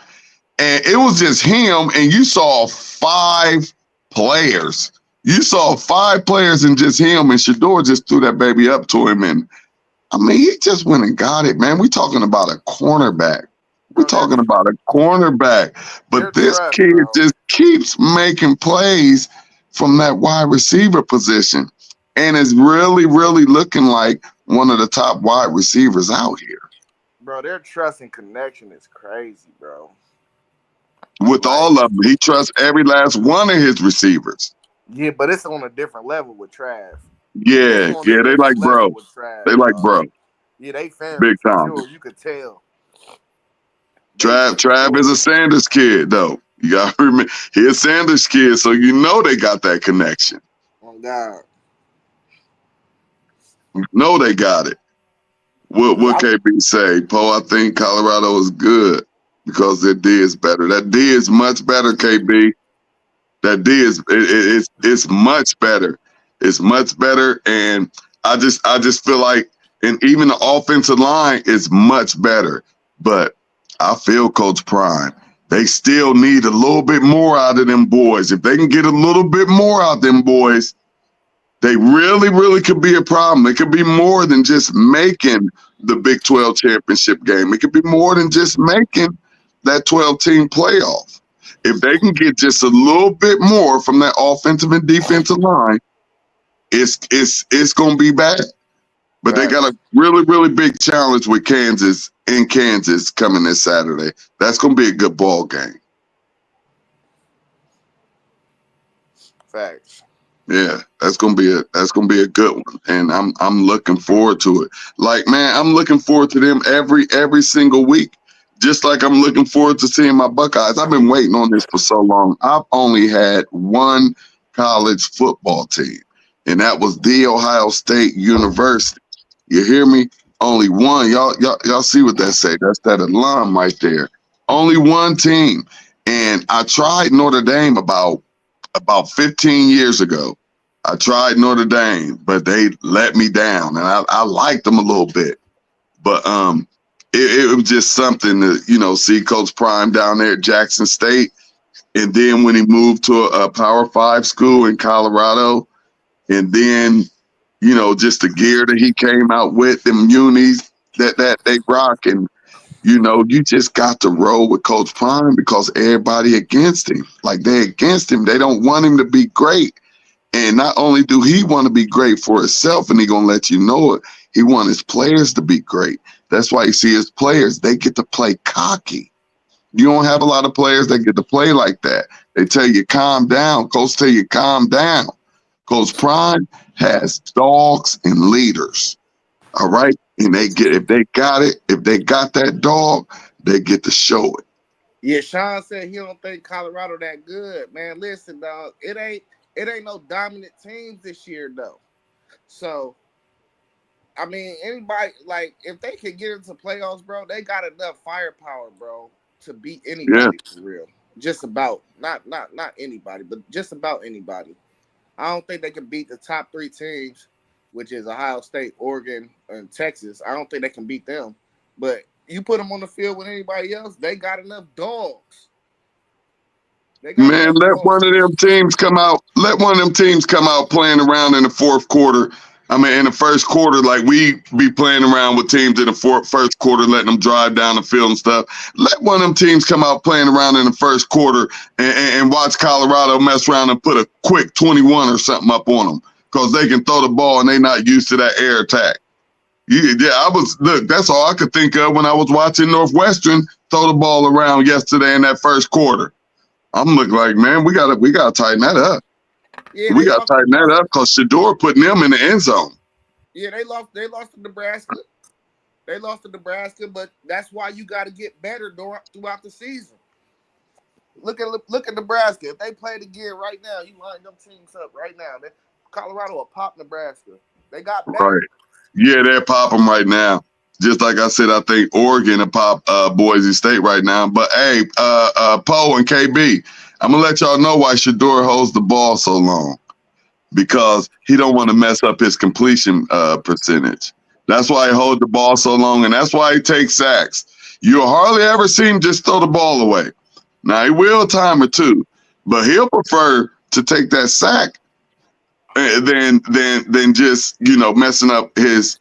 and it was just him, and you saw 5 players. You saw 5 players and just him, and Shedeur just threw that baby up to him, and he just went and got it, man. We talking about a cornerback. We're talking about a cornerback, but this kid just keeps making plays from that wide receiver position and is really, really looking like one of the top wide receivers out here. Bro, their trust and connection is crazy, bro. With all of them, he trusts every last one of his receivers. Yeah, but it's on a different level with Trav. Yeah, they like bro. They like bro. Yeah, they family. Big time. Sure, you could tell. Trav is a Sanders kid, though. You got to remember, he's a Sanders kid, so they got that connection. Oh, God. They got it. What KB say? Poe, I think Colorado is good because their D is better. That D is much better, KB. That D is it's much better. It's much better, and I just feel like, and even the offensive line is much better, but I feel Coach Prime. They still need a little bit more out of them boys. If they can get a little bit more out of them boys, they really, really could be a problem. It could be more than just making the Big 12 championship game. It could be more than just making that 12-team playoff. If they can get just a little bit more from that offensive and defensive line, it's going to be bad. But they got a really, really big challenge with Kansas coming this Saturday. That's going to be a good ball game. Facts. Yeah, that's gonna be a good one, and I'm looking forward to it. Like, man, I'm looking forward to them every single week, just like I'm looking forward to seeing my Buckeyes. I've been waiting on this for so long. I've only had one college football team, and that was The Ohio State University. You hear me? Only one. Y'all see what that say? That's that alum right there. Only one team, and I tried Notre Dame about 15 years ago. I tried Notre Dame, but they let me down, and I liked them a little bit. But it was just something to, see Coach Prime down there at Jackson State. And then when he moved to a Power 5 school in Colorado, and then, just the gear that he came out with, them unis that they rock, and you just got to roll with Coach Prime because everybody against him. Like, they against him. They don't want him to be great. And not only do he want to be great for himself, and he going to let you know it, he want his players to be great. That's why you see his players, they get to play cocky. You don't have a lot of players that get to play like that. They tell you calm down. Coach tell you calm down. Coach Prime has dogs and leaders. All right. And if they got that dog, they get to show it. Yeah, Sean said he don't think Colorado that good. Man, listen, dog. It ain't no dominant teams this year, though. So, I mean, anybody, like, if they can get into playoffs, bro, they got enough firepower, bro, to beat anybody for real. Just about. Not anybody, but just about anybody. I don't think they can beat the top 3 teams, which is Ohio State, Oregon, and Texas. I don't think they can beat them. But you put them on the field with anybody else, they got enough dogs. Man, let one of them teams come out. Let one of them teams come out playing around in the fourth quarter. I mean, in the first quarter, like we be playing around with teams in the first quarter, letting them drive down the field and stuff. Let one of them teams come out playing around in the first quarter and watch Colorado mess around and put a quick 21 or something up on them because they can throw the ball and they not used to that air attack. That's all I could think of when I was watching Northwestern throw the ball around yesterday in that first quarter. I'm looking like, man, we gotta tighten that up. Yeah, we gotta tighten that up because Shedeur putting them in the end zone. Yeah, they lost to Nebraska. They lost to Nebraska, but that's why you got to get better throughout the season. Look at Nebraska. If they played again right now, you line them teams up right now. Colorado will pop Nebraska. They got better. Right. Yeah, they're popping right now. Just like I said, I think Oregon will pop Boise State right now. But hey, Poe and KB, I'm gonna let y'all know why Shedeur holds the ball so long. Because he don't want to mess up his completion percentage. That's why he holds the ball so long, and that's why he takes sacks. You'll hardly ever see him just throw the ball away. Now, he will time it too, but he'll prefer to take that sack than just, messing up his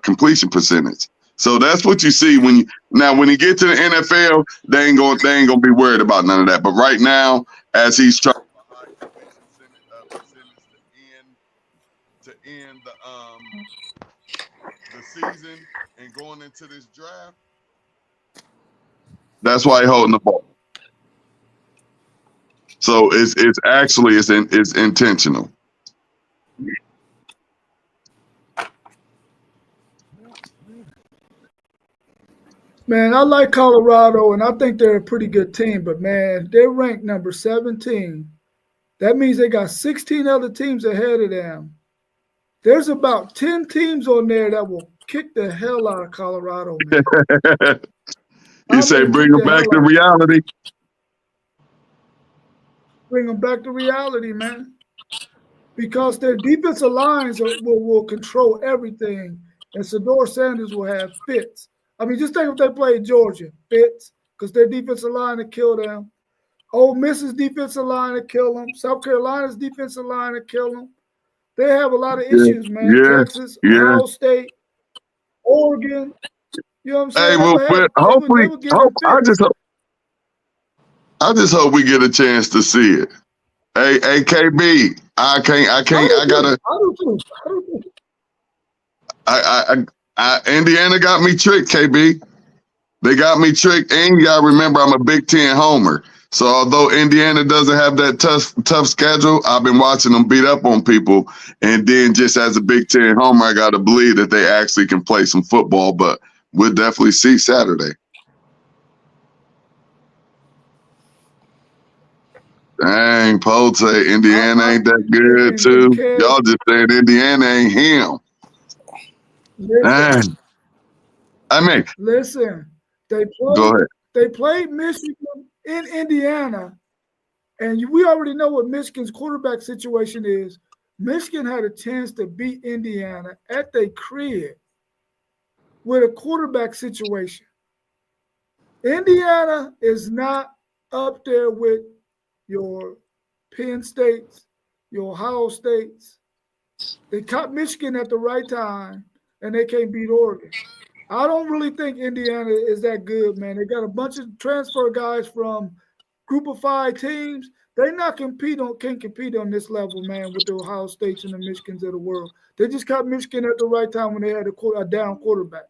completion percentage. So that's what you see when you get to the NFL, they ain't gonna be worried about none of that. But right now, as he's trying to end the season and going into this draft, that's why he's holding the ball. So it's intentional. Man, I like Colorado, and I think they're a pretty good team. But, man, they're ranked number 17. That means they got 16 other teams ahead of them. There's about 10 teams on there that will kick the hell out of Colorado, man. You say bring them back to reality. Bring them back to reality, man. Because their defensive lines will control everything, and Shedeur Sanders will have fits. I mean, just think if they played Georgia, fits, because their defensive line will kill them. Ole Miss's defensive line will kill them. South Carolina's defensive line will kill them. They have a lot of issues, man. Yeah, Texas, Ohio State, Oregon. You know what I'm saying? Hey, well, hopefully, I just hope we get a chance to see it. Hey, KB, I Indiana got me tricked, KB. They got me tricked, and you gotta remember I'm a Big Ten homer. So although Indiana doesn't have that tough schedule, I've been watching them beat up on people. And then just as a Big Ten homer, I gotta believe that they actually can play some football. But we'll definitely see Saturday. Dang, Poe say Indiana ain't that good too. Y'all just saying Indiana ain't him. Dang. I mean, listen, go ahead. They played Michigan in Indiana, and we already know what Michigan's quarterback situation is. Michigan had a chance to beat Indiana at their crib with a quarterback situation. Indiana is not up there with your Penn States, your Ohio States. They caught Michigan at the right time, and they can't beat Oregon. I don't really think Indiana is that good, man. They got a bunch of transfer guys from Group of 5 teams. They can't compete on this level, man, with the Ohio States and the Michigans of the world. They just caught Michigan at the right time when they had a down quarterback,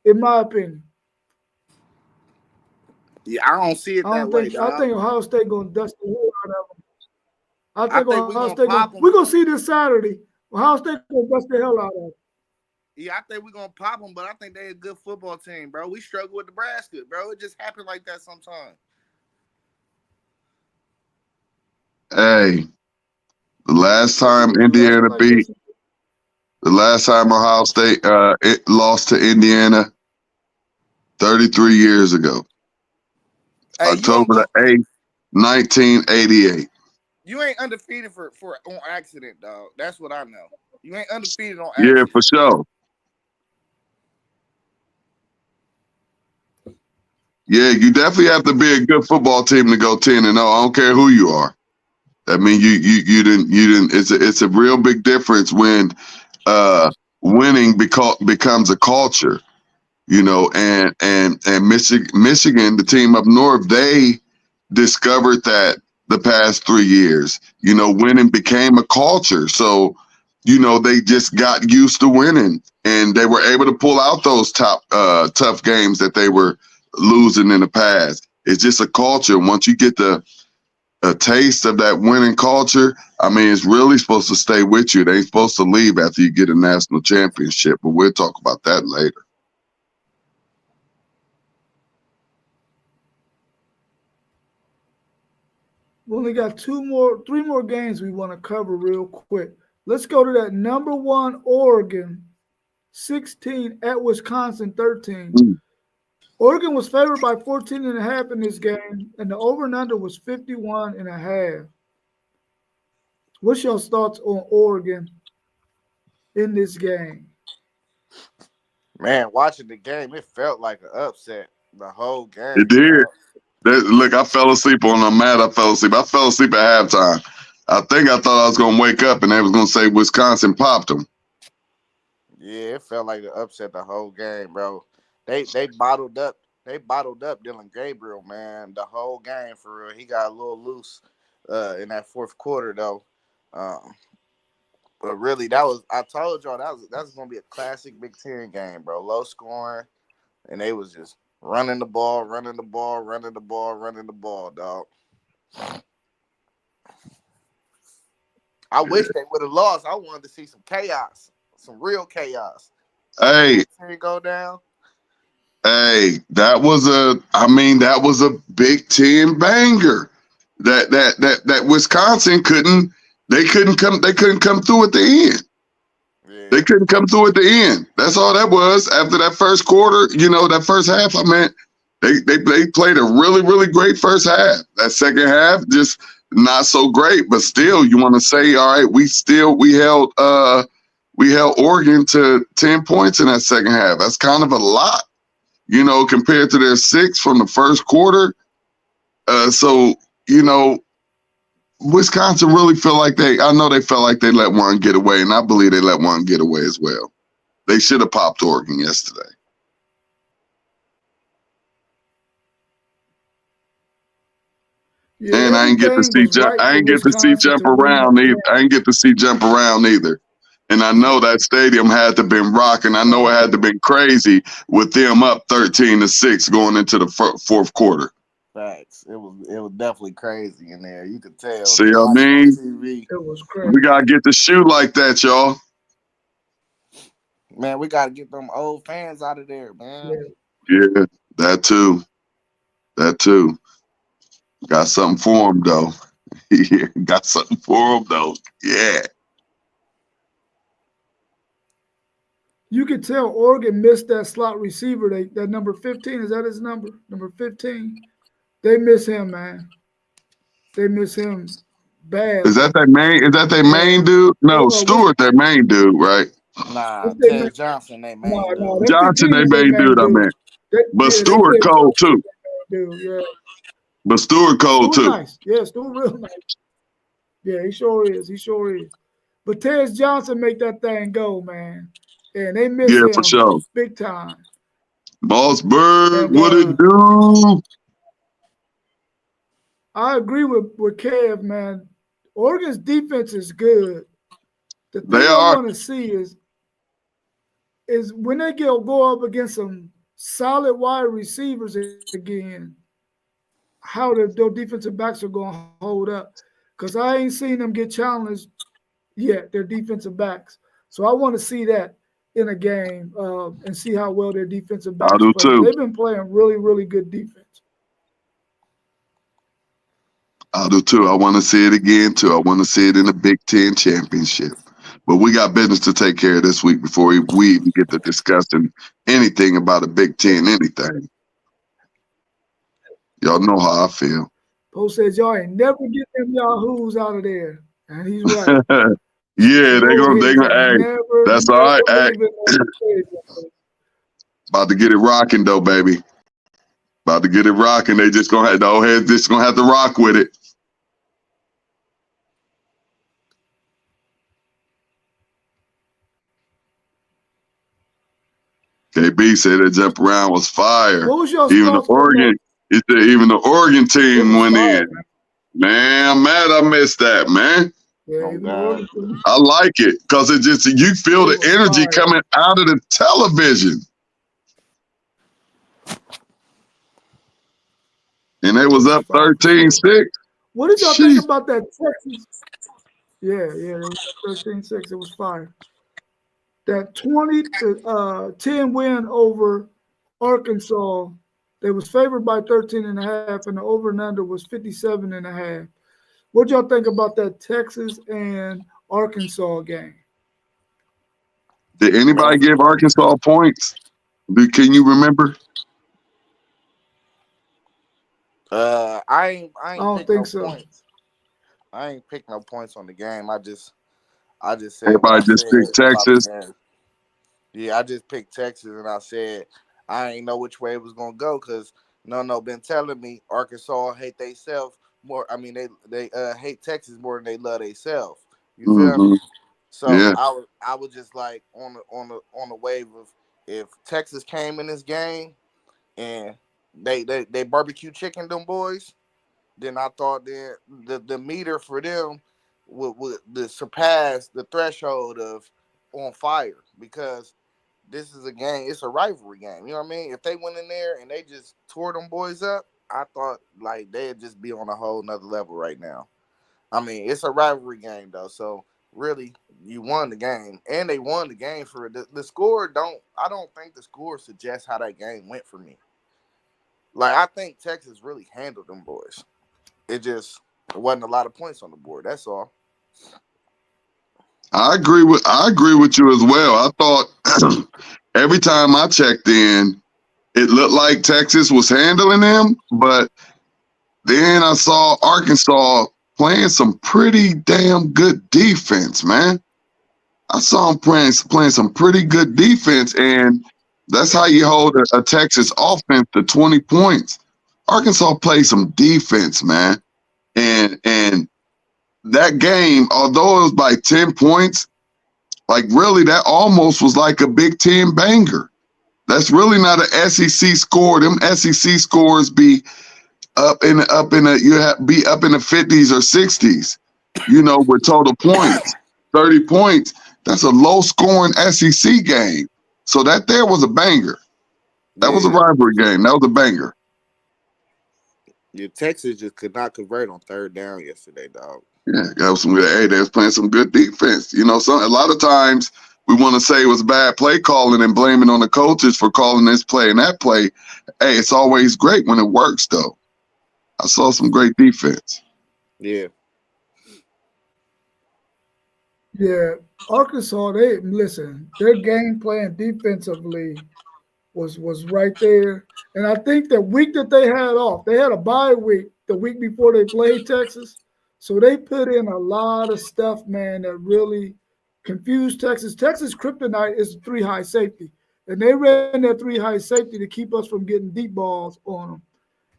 in my opinion. Yeah, I don't see it I that don't way, think. I dog. think Ohio State gonna dust the hell out of them. I I think think we're Ohio gonna State pop gonna. them. We're gonna see this Saturday. Ohio State gonna dust the hell out of them. Yeah, I think we're gonna pop them, but I think they're a good football team, bro. We struggle with Nebraska, bro. It just happened like that sometimes. Hey, the last They time can do that Indiana like beat, this. the last time Ohio State it lost to Indiana 33 years ago, Hey, you don't October go. the 8th, 1988. You ain't undefeated for on accident, dog. That's what I know. You ain't undefeated on Yeah, accident. for sure. Yeah, you definitely have to be a good football team to go 10-0. I don't care who you are. I mean, you didn't. It's a real big difference when winning becomes a culture. You know, and Michigan, the team up north, they discovered that the past 3 years. You know, winning became a culture. So, you know, they just got used to winning, and they were able to pull out those tough games that they were losing in the past. It's just a culture. Once you get a taste of that winning culture, I mean, it's really supposed to stay with you. It ain't supposed to leave after you get a national championship. But we'll talk about that later. We only got three more games we want to cover real quick. Let's go to that number one Oregon, 16 at Wisconsin, 13. Mm. Oregon was favored by 14 and a half in this game, and the over and under was 51 and a half. What's your thoughts on Oregon in this game? Man, watching the game, it felt like an upset the whole It game, did. dog. Look, I fell asleep on. I'm mad. I fell asleep. I fell asleep at halftime. I thought I was gonna wake up and they was gonna say Wisconsin popped them. Yeah, it felt like an upset the whole game, bro. They bottled up. They bottled up Dylan Gabriel, man, the whole game for real. He got a little loose in that fourth quarter though. Um, but really, that was I told y'all that was gonna be a classic Big Ten game, bro. Low scoring, and they was just running the ball, running the ball, running the ball, running the ball, dog. I wish they would have lost. I wanted to see some chaos, some real chaos. Hey, Go down. hey, that was a Big Ten banger. That Wisconsin couldn't come through at the end. Yeah. They couldn't come through at the end. That's all that was. After that first quarter, you know, that first half, I mean, they played a really, really great first half. That second half, just not so great. But still, you want to say, all right, we held Oregon to 10 points in that second half. That's kind of a lot, you know, compared to their 6 from the first quarter. So, you know, Wisconsin really I know they felt like they let one get away, and I believe they let one get away as well. They should have popped Oregon yesterday. Yeah, And I ain't get to everything see was right for Wisconsin jump to win around that either. game. I ain't get to see jump around either. And I know that stadium had to been rocking. I know it had to been crazy with them up 13-6 going into the fourth quarter. Facts. It was definitely crazy in there. You could tell. See what I Watching on mean? TV. It was crazy. We gotta get the shoe like that, y'all. Man, we gotta get them old fans out of there, man. Yeah, that too. That too. Got something for them though. Yeah, got something for them though. Yeah. You could tell Oregon missed that slot receiver. That number 15, is that his number? Number 15. They miss him, man. They miss him bad. Is that their main dude? No, Stewart, their main dude, right? Nah, Ted Johnson, they main dude. No, that Johnson, 15 they is their main dude, I dude. mean. But They Stewart Ted cold Johnson too. Dude, yeah. But Stewart cold Stewart too. nice. Yeah, Stewart real nice. Yeah, he sure is. He sure is. But Ted Johnson make that thing go, man. And they miss him for sure. big time. Mossberg, And, what it do? I agree with Kev, man. Oregon's defense is good. The thing I want to see is when they go up against some solid wide receivers again, how their defensive backs are going to hold up, because I ain't seen them get challenged yet, their defensive backs. So I want to see that in a game and see how well their defensive I backs do play. too. They've been playing really, really good defense. I do too. I want to see it again too. I want to see it in the Big Ten championship. But we got business to take care of this week before we even get to discussing anything about a Big Ten anything. Y'all know how I feel. Post says y'all ain't never get them yahoos out of there, and he's right. Yeah, they're gonna act. That's all right. Act. About to get it rocking though, baby. About to get it rocking. They just gonna have the old heads just gonna have to rock with it. KB said that jump around was fire. What was your Even the Oregon, he said even the Oregon team went in. Man, I'm mad I missed that, man. Yeah, I like it because it just you feel the energy coming out of the television. And they was up 13-6. What did y'all think about that Texas? Yeah, it was 13-6. It was fire. That 20-10 win over Arkansas, they was favored by 13.5, and the over and under was 57.5. What y'all think about that Texas and Arkansas game? Did anybody give Arkansas points? Can you remember? I don't think so. Points. I ain't picked no points on the game. I just said everybody just picked Texas. Yeah, I just picked Texas, and I said I ain't know which way it was gonna go because no been telling me Arkansas hate theyself more. I mean they hate Texas more than they love theyself. You feel me? So yeah. I was just like on the wave of if Texas came in this game and they barbecue chicken them boys, then I thought that the meter for them would surpass the threshold of on fire, because this is a game, it's a rivalry game. You know what I mean? If they went in there and they just tore them boys up, I thought like they'd just be on a whole nother level right now. I mean, it's a rivalry game though, so really you won the game, and they won the game for the score. I don't think the score suggests how that game went for me. Like, I think Texas really handled them boys. It wasn't a lot of points on the board. That's all. I agree with you as well. I thought every time I checked in, it looked like Texas was handling them, but then I saw Arkansas playing some pretty damn good defense, man. I saw them playing some pretty good defense, and that's how you hold a Texas offense to 20 points. Arkansas played some defense, man. And that game, although it was by 10 points, like really that almost was like a Big Ten banger. That's really not an SEC score. Them SEC scores be be up in the 50s or 60s, with total points. 30 points. That's a low scoring SEC game. So that there was a banger. That was a rivalry game. That was a banger. Yeah, Texas just could not convert on third down yesterday, dog. Yeah, they was playing some good defense. A lot of times we want to say it was bad play calling and blame it on the coaches for calling this play and that play. Hey, it's always great when it works, though. I saw some great defense. Yeah. Yeah, Arkansas, their game plan defensively was right there. And I think the week that they had off, they had a bye week the week before they played Texas. So they put in a lot of stuff, man, that really confused Texas. Texas kryptonite is 3-high safety. And they ran that 3-high safety to keep us from getting deep balls on them.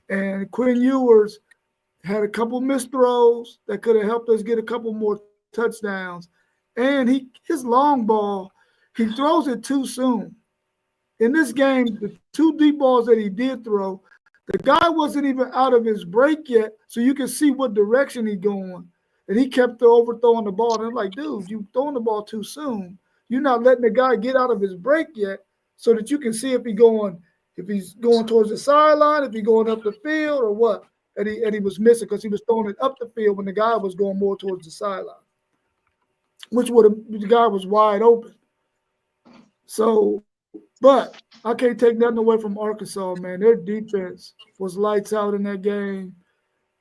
And Quinn Ewers had a couple missed throws that could have helped us get a couple more touchdowns. And his long ball, he throws it too soon. In this game, the 2 deep balls that he did throw, the guy wasn't even out of his break yet, so you can see what direction he's going. And he kept overthrowing the ball. And I'm like, dude, you throwing the ball too soon. You're not letting the guy get out of his break yet so that you can see if he's going towards the sideline, if he's going up the field or what. and he was missing because he was throwing it up the field when the guy was going more towards the sideline, which would have the guy was wide open. So, but I can't take nothing away from Arkansas, man. Their defense was lights out in that game.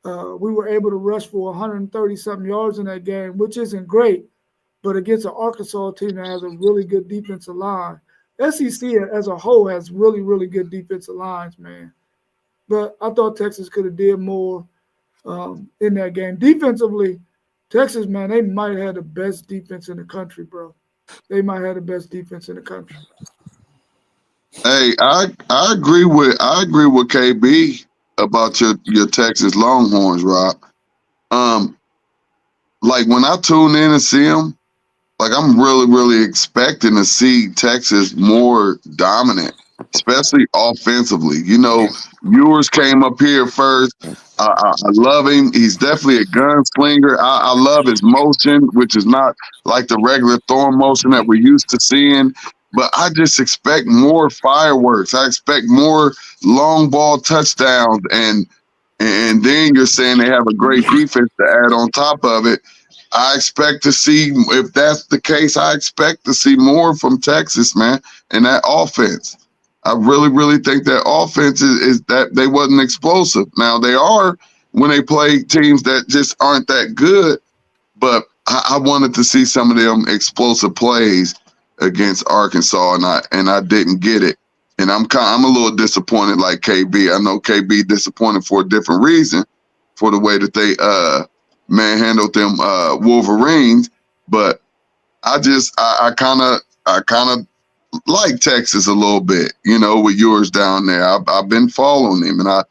We were able to rush for 130-something yards in that game, which isn't great, but against an Arkansas team that has a really good defensive line. SEC as a whole has really, really good defensive lines, man. But I thought Texas could have did more in that game. Defensively, Texas, man, they might have the best defense in the country, bro. They might have the best defense in the country. Hey, I agree with KB about your Texas Longhorns, Rob. Like when I tune in and see them, like I'm really, really expecting to see Texas more dominant, especially offensively. You know, Ewers came up here first. I love him. He's definitely a gunslinger. I love his motion, which is not like the regular throwing motion that we're used to seeing. But I just expect more fireworks. I expect more long ball touchdowns. And then you're saying they have a great defense to add on top of it. I expect to see, if that's the case, I expect to see more from Texas, man, and that offense. I really, really think that offense is that they wasn't explosive. Now they are when they play teams that just aren't that good, but I wanted to see some of them explosive plays against Arkansas, and I didn't get it. And I'm a little disappointed, like KB. I know KB disappointed for a different reason, for the way that they manhandled them Wolverines, but I kind of like Texas a little bit, you know, with yours down there. I've been following him, and I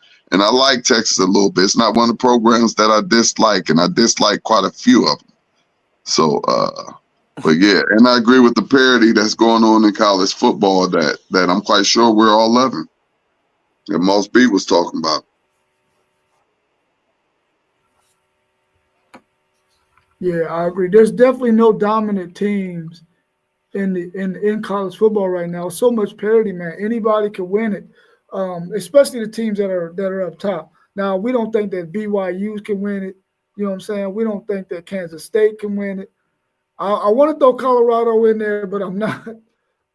like Texas a little bit. It's not one of the programs that I dislike, and I dislike quite a few of them. So, but yeah, and I agree with the parity that's going on in college football that I'm quite sure we're all loving. That Moss B was talking about. Yeah, I agree. There's definitely no dominant teams in college football right now. So much parity, man. Anybody can win it, especially the teams that are up top. Now, we don't think that BYU can win it. You know what I'm saying? We don't think that Kansas State can win it. I want to throw Colorado in there, but I'm not.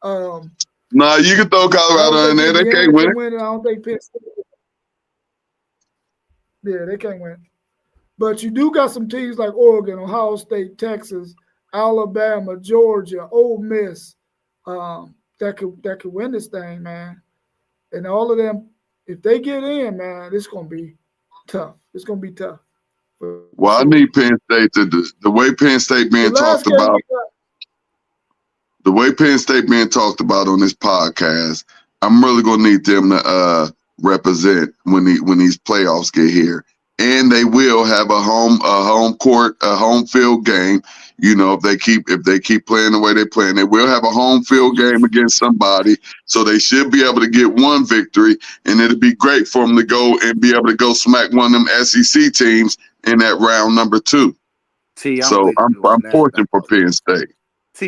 No, you can throw Colorado in there. They can't win it. I don't think Penn State. Yeah, they can't win. But you do got some teams like Oregon, Ohio State, Texas, Alabama, Georgia, Ole Miss, that could win this thing, man. And all of them, if they get in, man, it's gonna be tough. It's gonna be tough. Well, I need Penn State the way Penn State being talked about. The way Penn State being talked about on this podcast, I'm really gonna need them to represent when these playoffs get here. And they will have a home field game. You know, if they keep playing the way they're playing, they will have a home field game against somebody. So they should be able to get one victory, and it'll be great for them to go and be able to go smack one of them SEC teams in that round number 2. I'm fortunate for Penn State.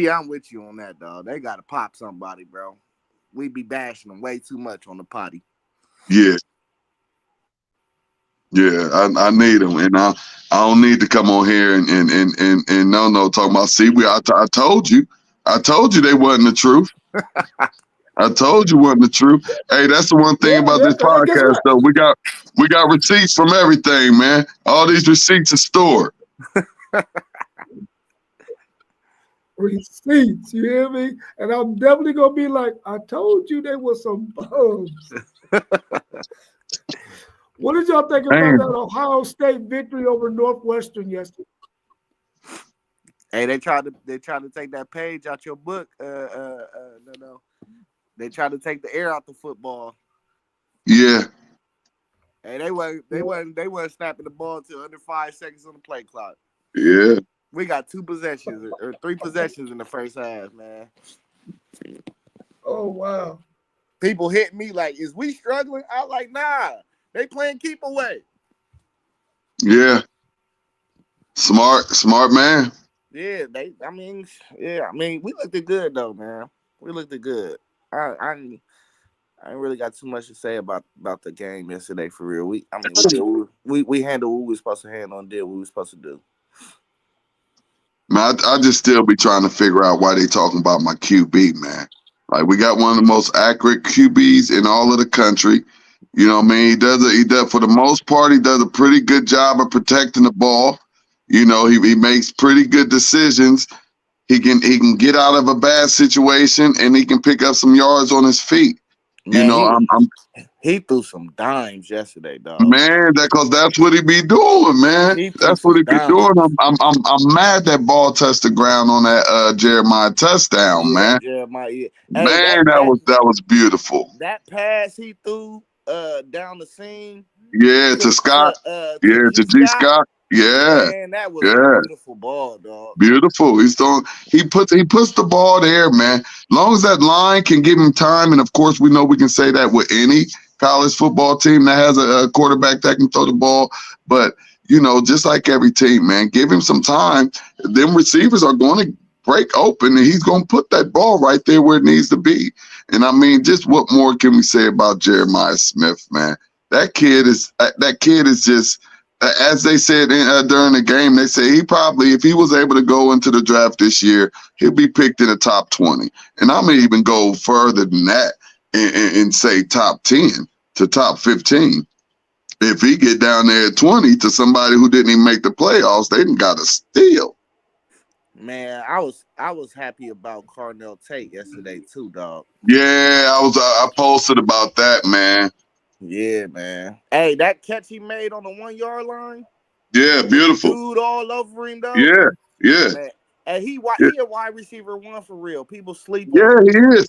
I'm with you on that, dog. They gotta pop somebody, bro. We be bashing them way too much on the potty. Yeah. Yeah, I need them, and I don't need to come on here and no talking about. See, I told you they wasn't the truth. I told you wasn't the truth. Hey, that's the one thing about this podcast, though. We got receipts from everything, man. All these receipts are stored. Receipts, you hear me? And I'm definitely gonna be like, I told you there was some bums. What did y'all think about that Ohio State victory over Northwestern yesterday? Hey, they tried to take that page out your book. No. They tried to take the air out the football. Yeah. Hey, they weren't snapping the ball till under 5 seconds on the play clock. Yeah. We got 2 possessions or 3 possessions in the first half, man. Oh wow. People hit me like, is we struggling? I like, nah. They playing keep away. Yeah. Smart man. Yeah, we looked good though, man. We looked good. I I ain't really got too much to say about the game yesterday for real. We handled what we were supposed to handle and did what we were supposed to do. Man, I just still be trying to figure out why they talking about my QB, man. Like, we got one of the most accurate QBs in all of the country. You know what I mean? He does for the most part, he does a pretty good job of protecting the ball. You know, he makes pretty good decisions. He can get out of a bad situation and he can pick up some yards on his feet. Man, you know, he threw some dimes yesterday, dog. Man, because that's what he be doing, man. That's what he be doing. I'm mad that ball touched the ground on that Jeremiah touchdown, man. Jeremiah, man, that was beautiful. That pass he threw down the seam. Yeah, to Scott. To G. Scott. Yeah, man, that was a beautiful ball, dog. Beautiful. He puts the ball there, man. Long as that line can give him time, and of course we know we can say that with any college football team that has a quarterback that can throw the ball. But you know, just like every team, man, give him some time. Them receivers are going to break open, and he's going to put that ball right there where it needs to be. And I mean, just what more can we say about Jeremiah Smith, man? That kid is just. As they said during the game, they say he probably, if he was able to go into the draft this year, he'll be picked in the top 20. And I'm going to even go further than that and say top 10 to top 15. If he get down there at 20 to somebody who didn't even make the playoffs, they didn't got to steal. Man, I was happy about Carnell Tate yesterday too, dog. Yeah, I posted about that, man. Yeah, man. Hey, that catch he made on the 1 yard line. Yeah, beautiful. Dude all over him though. Yeah. Man. And he a wide receiver one for real. People sleep. Yeah, he is.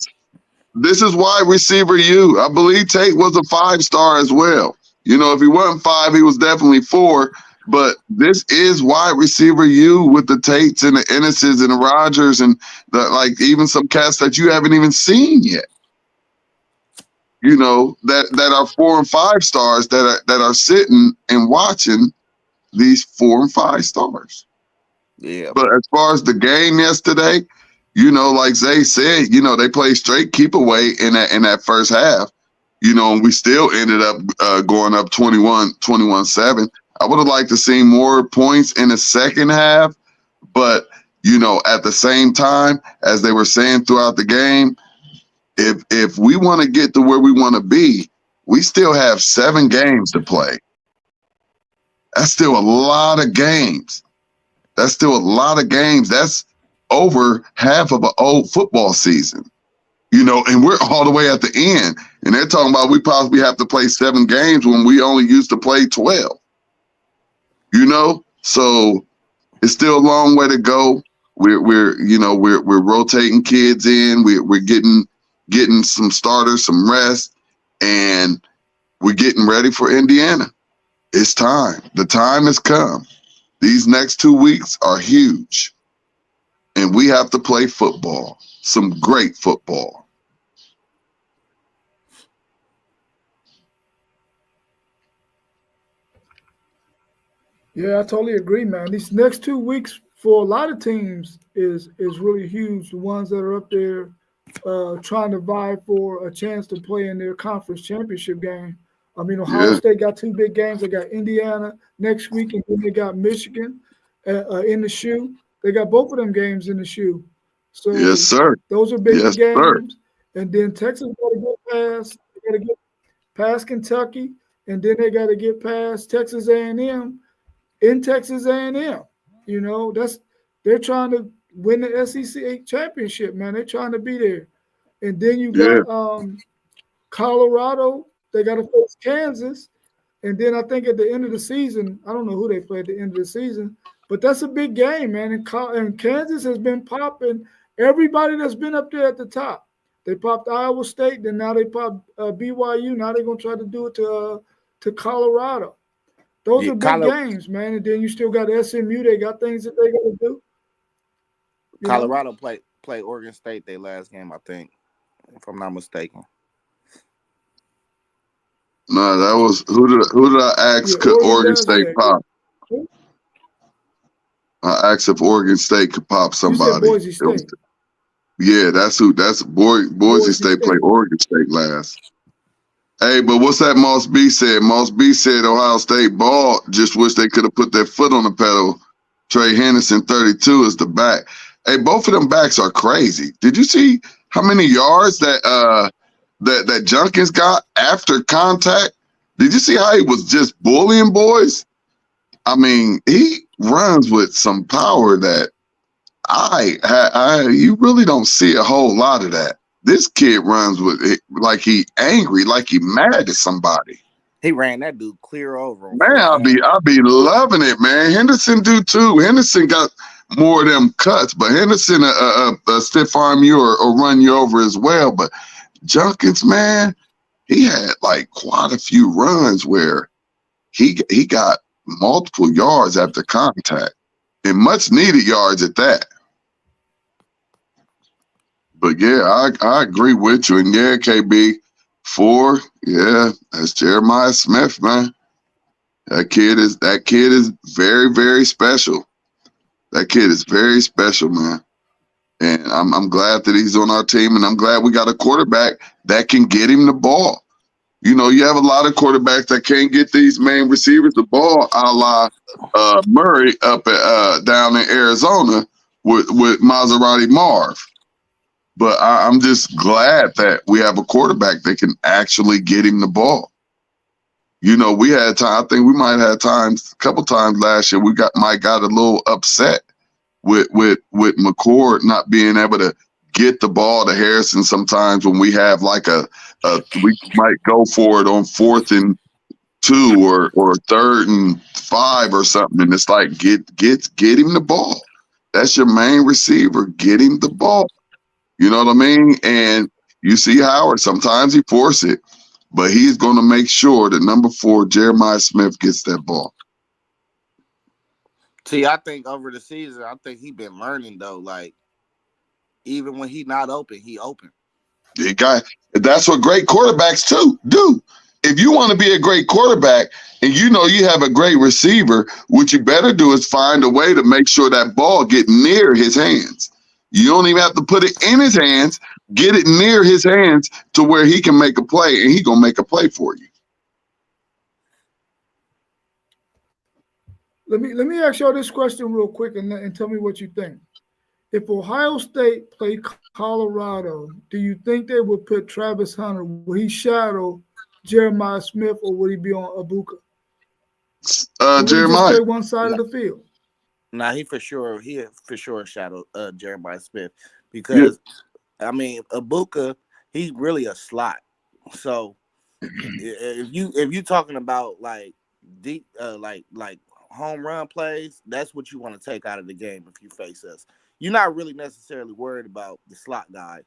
This is wide receiver U. I believe Tate was a 5-star as well. You know, if he wasn't 5, he was definitely 4. But this is wide receiver U with the Tates and the Ennises and the Rogers and even some cats that you haven't even seen yet. You know, that are 4 and 5 stars that are sitting and watching these 4 and 5 stars. Yeah. But as far as the game yesterday, you know, like Zay said, you know, they played straight keep away in that first half. You know, and we still ended up going up 21-7. I would have liked to see more points in the second half, but you know, at the same time, as they were saying throughout the game, if we want to get to where we want to be, we still have 7 games to play. That's still a lot of games. That's over half of an old football season. You know, and we're all the way at the end. And they're talking about we possibly have to play 7 games when we only used to play 12. You know? So it's still a long way to go. We're rotating kids in. We're getting some starters, some rest, and we're getting ready for Indiana. It's time. The time has come. These next 2 weeks are huge, and we have to play football, some great football. Yeah, I totally agree, man. These next 2 weeks for a lot of teams is really huge. The ones that are up there trying to vie for a chance to play in their conference championship game. I mean, Ohio State got 2 big games. They got Indiana next week, and then they got Michigan in the shoe. They got both of them games in the shoe. So yes, sir. Those are big games. Sir. And then Texas got to get past. They got to get past Kentucky, and then they got to get past Texas A&M in Texas A&M. You know, they're trying to win the SEC championship, man. They're trying to be there. And then you got Colorado. They got to face Kansas. And then I think at the end of the season, I don't know who they play at the end of the season, but that's a big game, man. And Kansas has been popping everybody that's been up there at the top. They popped Iowa State, then now they popped BYU. Now they're going to try to do it to Colorado. Those are big games, man. And then you still got SMU. They got things that they got to do. Colorado played Oregon State their last game, I think, if I'm not mistaken. No, that was who did I ask? Could Oregon State pop? I asked if Oregon State could pop somebody. You said Boise State. Yeah, that's who. That's Boise State played Oregon State last. Hey, but what's that Moss B said? Moss B said Ohio State ball. Just wish they could have put their foot on the pedal. Trey Henderson, 32, is the back. Hey, both of them backs are crazy. Did you see how many yards that Junkins got after contact? Did you see how he was just bullying boys? I mean, he runs with some power that you really don't see a whole lot of that. This kid runs with it like he angry, like he mad at somebody. He ran that dude clear over him. Man, I'll be loving it, man. Henderson do too. Henderson got more of them cuts, but Henderson stiff arm you or run you over as well. But Junkins, man, he had like quite a few runs where he got multiple yards after contact and much needed yards at that. But yeah, I agree with you. And yeah, KB, 4, yeah, that's Jeremiah Smith, man. That kid is very, very special. That kid is very special, man. And I'm glad that he's on our team, and I'm glad we got a quarterback that can get him the ball. You know, you have a lot of quarterbacks that can't get these main receivers the ball, a la Murray up at down in Arizona with Maserati Marv. But I'm just glad that we have a quarterback that can actually get him the ball. You know, we had time. I think we might have a couple times last year. We might got a little upset with McCord not being able to get the ball to Harrison. Sometimes when we have like we might go for it on 4th and 2 or 3rd and 5 or something, and it's like get him the ball. That's your main receiver. Get him the ball. You know what I mean? And you see Howard, sometimes he force it, but he's going to make sure that number 4, Jeremiah Smith, gets that ball. See, I think over the season, I think he's been learning, though. Like, even when he's not open, he open. That's what great quarterbacks too do. If you want to be a great quarterback and you know you have a great receiver, what you better do is find a way to make sure that ball get near his hands. You don't even have to put it in his hands. Get it near his hands to where he can make a play, and he's going to make a play for you. Let me ask y'all this question real quick and tell me what you think. If Ohio State played Colorado, do you think they would put Travis Hunter? Will he shadow Jeremiah Smith, or would he be on Abuka? Jeremiah. He just play one side of the field? Nah, he for sure shadowed Jeremiah Smith because I mean Abuka, he's really a slot. So if you talking about like deep like home run plays, that's what you want to take out of the game if you face us. You're not really necessarily worried about the slot guy.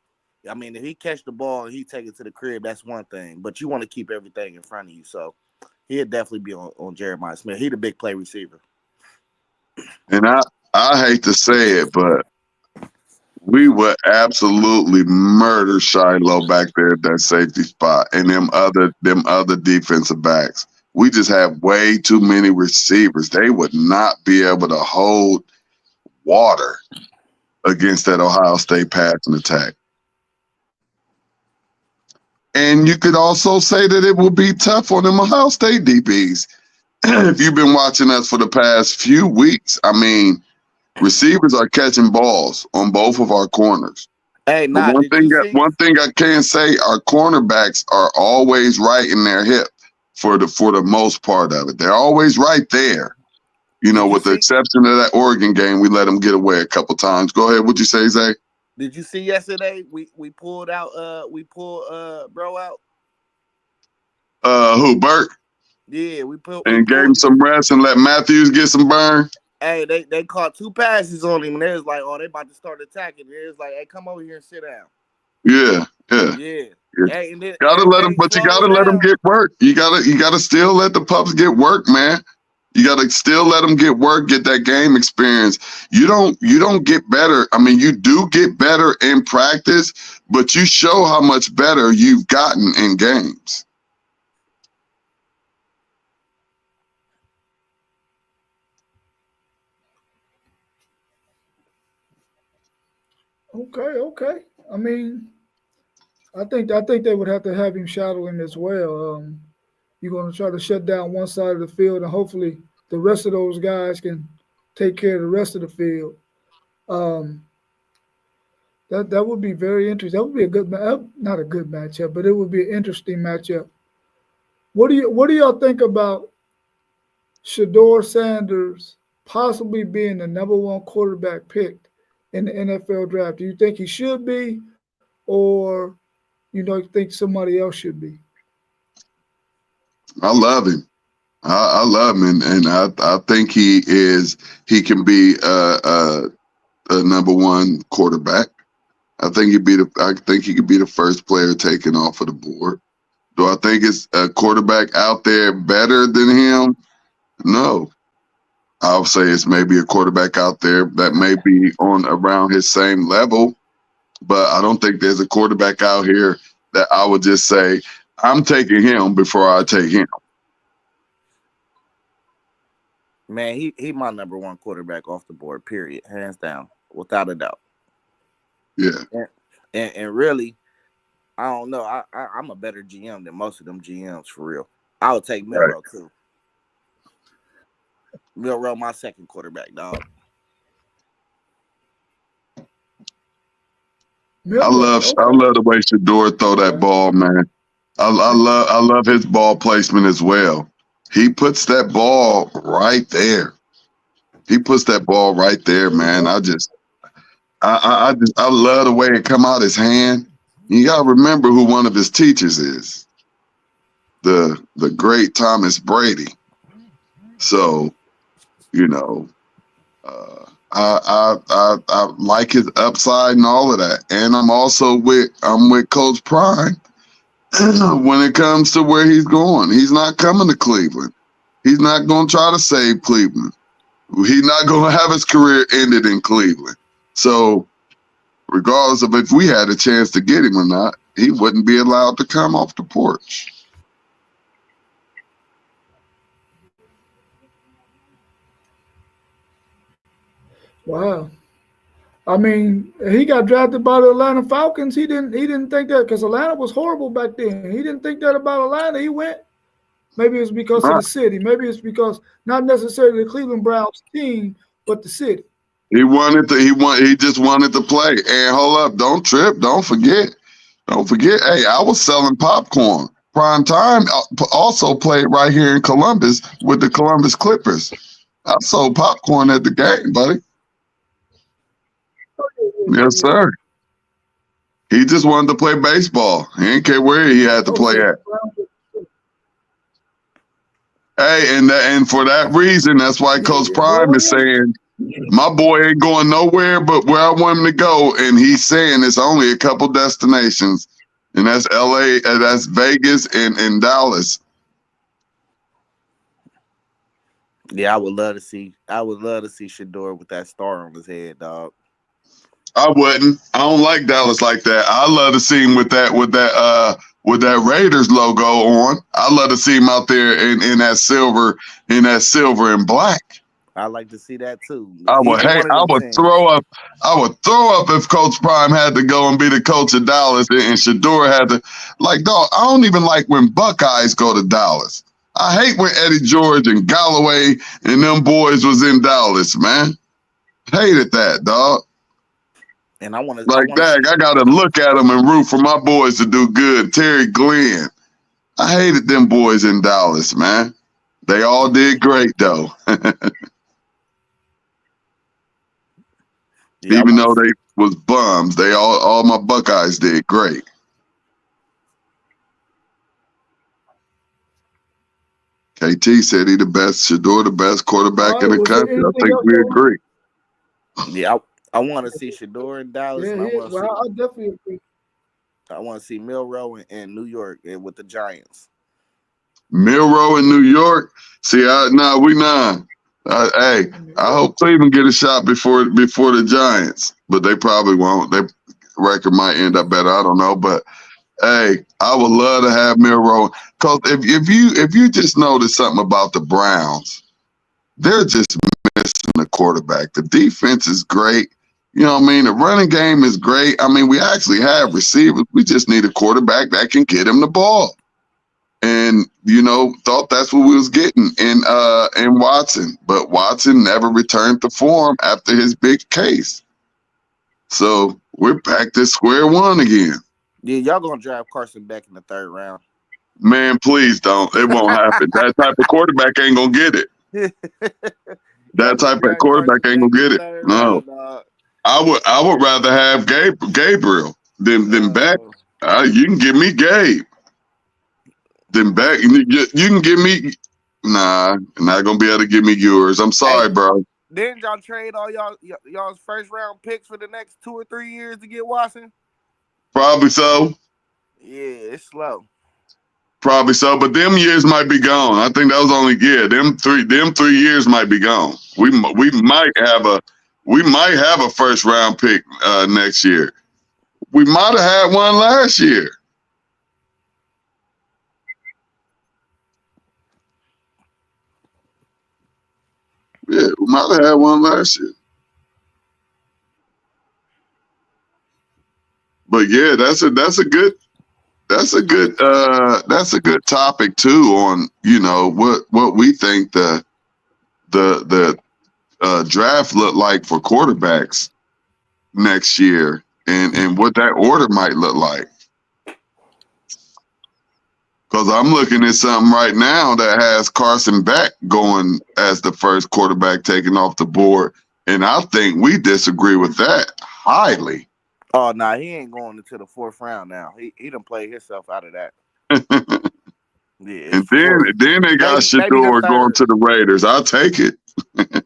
I mean, if he catch the ball and he take it to the crib, that's one thing. But you want to keep everything in front of you. So he'll definitely be on Jeremiah Smith. He's the big play receiver. And I hate to say it, but we would absolutely murder Shiloh back there at that safety spot and them other defensive backs. We just have way too many receivers. They would not be able to hold water against that Ohio State passing attack. And you could also say that it will be tough on them Ohio State DBs. If you've been watching us for the past few weeks, I mean, receivers are catching balls on both of our corners. Hey, one thing I can say, our cornerbacks are always right in their hip for the most part of it. They're always right there. You know, with the exception of that Oregon game, we let them get away a couple times. Go ahead. What'd you say, Zay? Did you see yesterday? We pulled bro out. Who, Burke? Yeah, we gave him some rest and let Matthews get some burn. Hey, they caught 2 passes on him, and they was like, "Oh, they about to start attacking." It was like, "Hey, come over here and sit down." Yeah. Hey, and then, gotta let them, but you gotta let them get work. You gotta still let the pups get work, man. You gotta still let them get work, get that game experience. You don't get better. I mean, you do get better in practice, but you show how much better you've gotten in games. Okay. I mean, I think they would have to have him shadow him as well. You're going to try to shut down one side of the field, and hopefully the rest of those guys can take care of the rest of the field. Um, that would be very interesting. That would be a not a good matchup, but it would be an interesting matchup. What do y'all think about Shador Sanders possibly being the number one quarterback picked in the NFL draft? Do you think he should be, or you think somebody else should be? I love him. I love him, and I think he can be a number one quarterback. I think he could be the first player taken off of the board. Do I think it's a quarterback out there better than him? No. I'll say it's maybe a quarterback out there that may be on around his same level, but I don't think there's a quarterback out here that I would just say, I'm taking him before I take him. Man, he my number one quarterback off the board, period, hands down, without a doubt. Yeah. And really, I don't know. I'm a better GM than most of them GMs, for real. I would take Milrow, too. Milrow, my second quarterback, dog. I love the way Shador throw that ball, man. I love his ball placement as well. He puts that ball right there. He puts that ball right there, man. I love the way it come out his hand. You gotta remember who one of his teachers is. The great Thomas Brady. So, I like his upside and all of that. And I'm with Coach Prime when it comes to where he's going. He's not coming to Cleveland. He's not going to try to save Cleveland. He's not going to have his career ended in Cleveland. So regardless of if we had a chance to get him or not, he wouldn't be allowed to come off the porch. Wow. I mean, he got drafted by the Atlanta Falcons. He didn't think that because Atlanta was horrible back then. He didn't think that about Atlanta. He went. Maybe it's because of the city. Maybe it's because not necessarily the Cleveland Browns team, but the city. He just wanted to play. And hold up, don't trip, don't forget. Hey, I was selling popcorn. Prime Time also played right here in Columbus with the Columbus Clippers. I sold popcorn at the game, buddy. Yes, sir. He just wanted to play baseball. He didn't care where he had to play at. Hey, and for that reason, that's why Coach Prime is saying, my boy ain't going nowhere but where I want him to go. And he's saying it's only a couple destinations, and that's LA, that's Vegas and Dallas. Yeah, I would love to see Shador with that star on his head, dog. I wouldn't. I don't like Dallas like that. I love to see him with that Raiders logo on. I love to see him out there in that silver and black. I like to see that too. I would throw up if Coach Prime had to go and be the coach of Dallas and Shador had to, dog, I don't even like when Buckeyes go to Dallas. I hate when Eddie George and Galloway and them boys was in Dallas, man. Hated that, dog. And I gotta look at them and root for my boys to do good. Terry Glenn. I hated them boys in Dallas, man. They all did great though. Even though they was bums, they all my Buckeyes did great. KT said he the best, Shador the best quarterback in the country. I think we agree. Yeah, I want to see Shador in Dallas. Yeah, I definitely agree. I want to see Milrow in New York with the Giants. Milrow in New York? See, we not. Hey, I hope Cleveland get a shot before the Giants, but they probably won't. Their record might end up better. I don't know, but hey, I would love to have Milrow. Cause if you just notice something about the Browns, they're just missing a quarterback. The defense is great. You know what I mean? The running game is great. I mean, we actually have receivers. We just need a quarterback that can get him the ball. And, you know, thought that's what we was getting in Watson. But Watson never returned to form after his big case. So we're back to square one again. Yeah, y'all gonna draft Carson back in the 3rd round. Man, please don't. It won't happen. That type of quarterback ain't gonna get it. That type of quarterback ain't gonna get it. No. I would rather have Gabriel than Beck. You can give me Gabe. Then Beck, you can give me. Nah, not gonna be able to give me yours. I'm sorry, bro. Didn't y'all trade all y'all's 1st round picks for the next 2 or 3 years to get Watson? Probably so. Yeah, it's slow. Probably so, but them years might be gone. I think that was only them 3 years might be gone. We might have a 1st round pick next year. We might have had one last year. Yeah, we might have had one last year. But yeah, that's a good topic too on, you know, what we think the draft look like for quarterbacks next year and what that order might look like. Because I'm looking at something right now that has Carson Beck going as the 1st quarterback taken off the board. And I think we disagree with that highly. Oh, nah, he ain't going into the 4th round now. He done played himself out of that. Yeah, and then they got Shador going to the Raiders. I'll take it.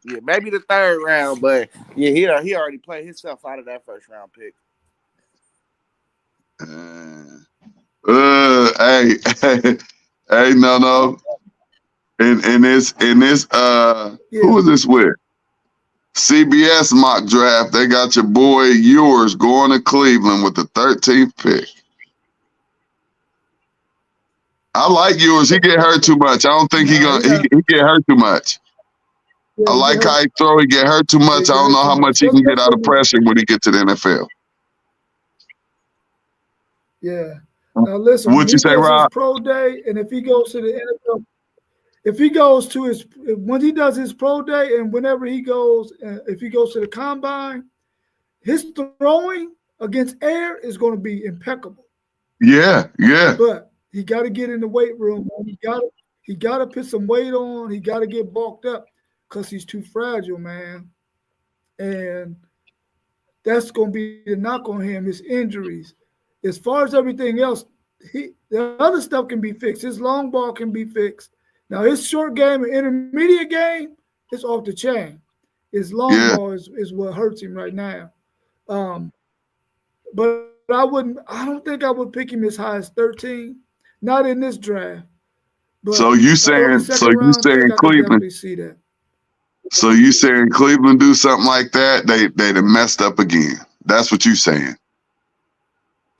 Yeah, maybe the 3rd round, but yeah, he already played himself out of that 1st round pick. Hey, no. In this who is this with? CBS mock draft. They got your boy Ewers going to Cleveland with the 13th pick. I like Ewers. He get hurt too much. I don't think he get hurt too much. I like how he throw. He get hurt too much. I don't know how much he can get out of pressure when he get to the NFL. Yeah. Now listen, what you say, Rob? Pro day, and if he goes to the NFL, if he goes to when he does his pro day, and whenever he goes, if he goes to the combine, his throwing against air is going to be impeccable. Yeah. But he got to get in the weight room. He got to put some weight on. He got to get bulked up because he's too fragile, man. And that's going to be the knock on him, his injuries. As far as everything else, the other stuff can be fixed. His long ball can be fixed. Now, his short game and intermediate game is off the chain. His long ball is what hurts him right now. But I don't think I would pick him as high as 13. Not in this draft. But so you saying Cleveland? See that. So you saying Cleveland do something like that? They'd have messed up again. That's what you saying.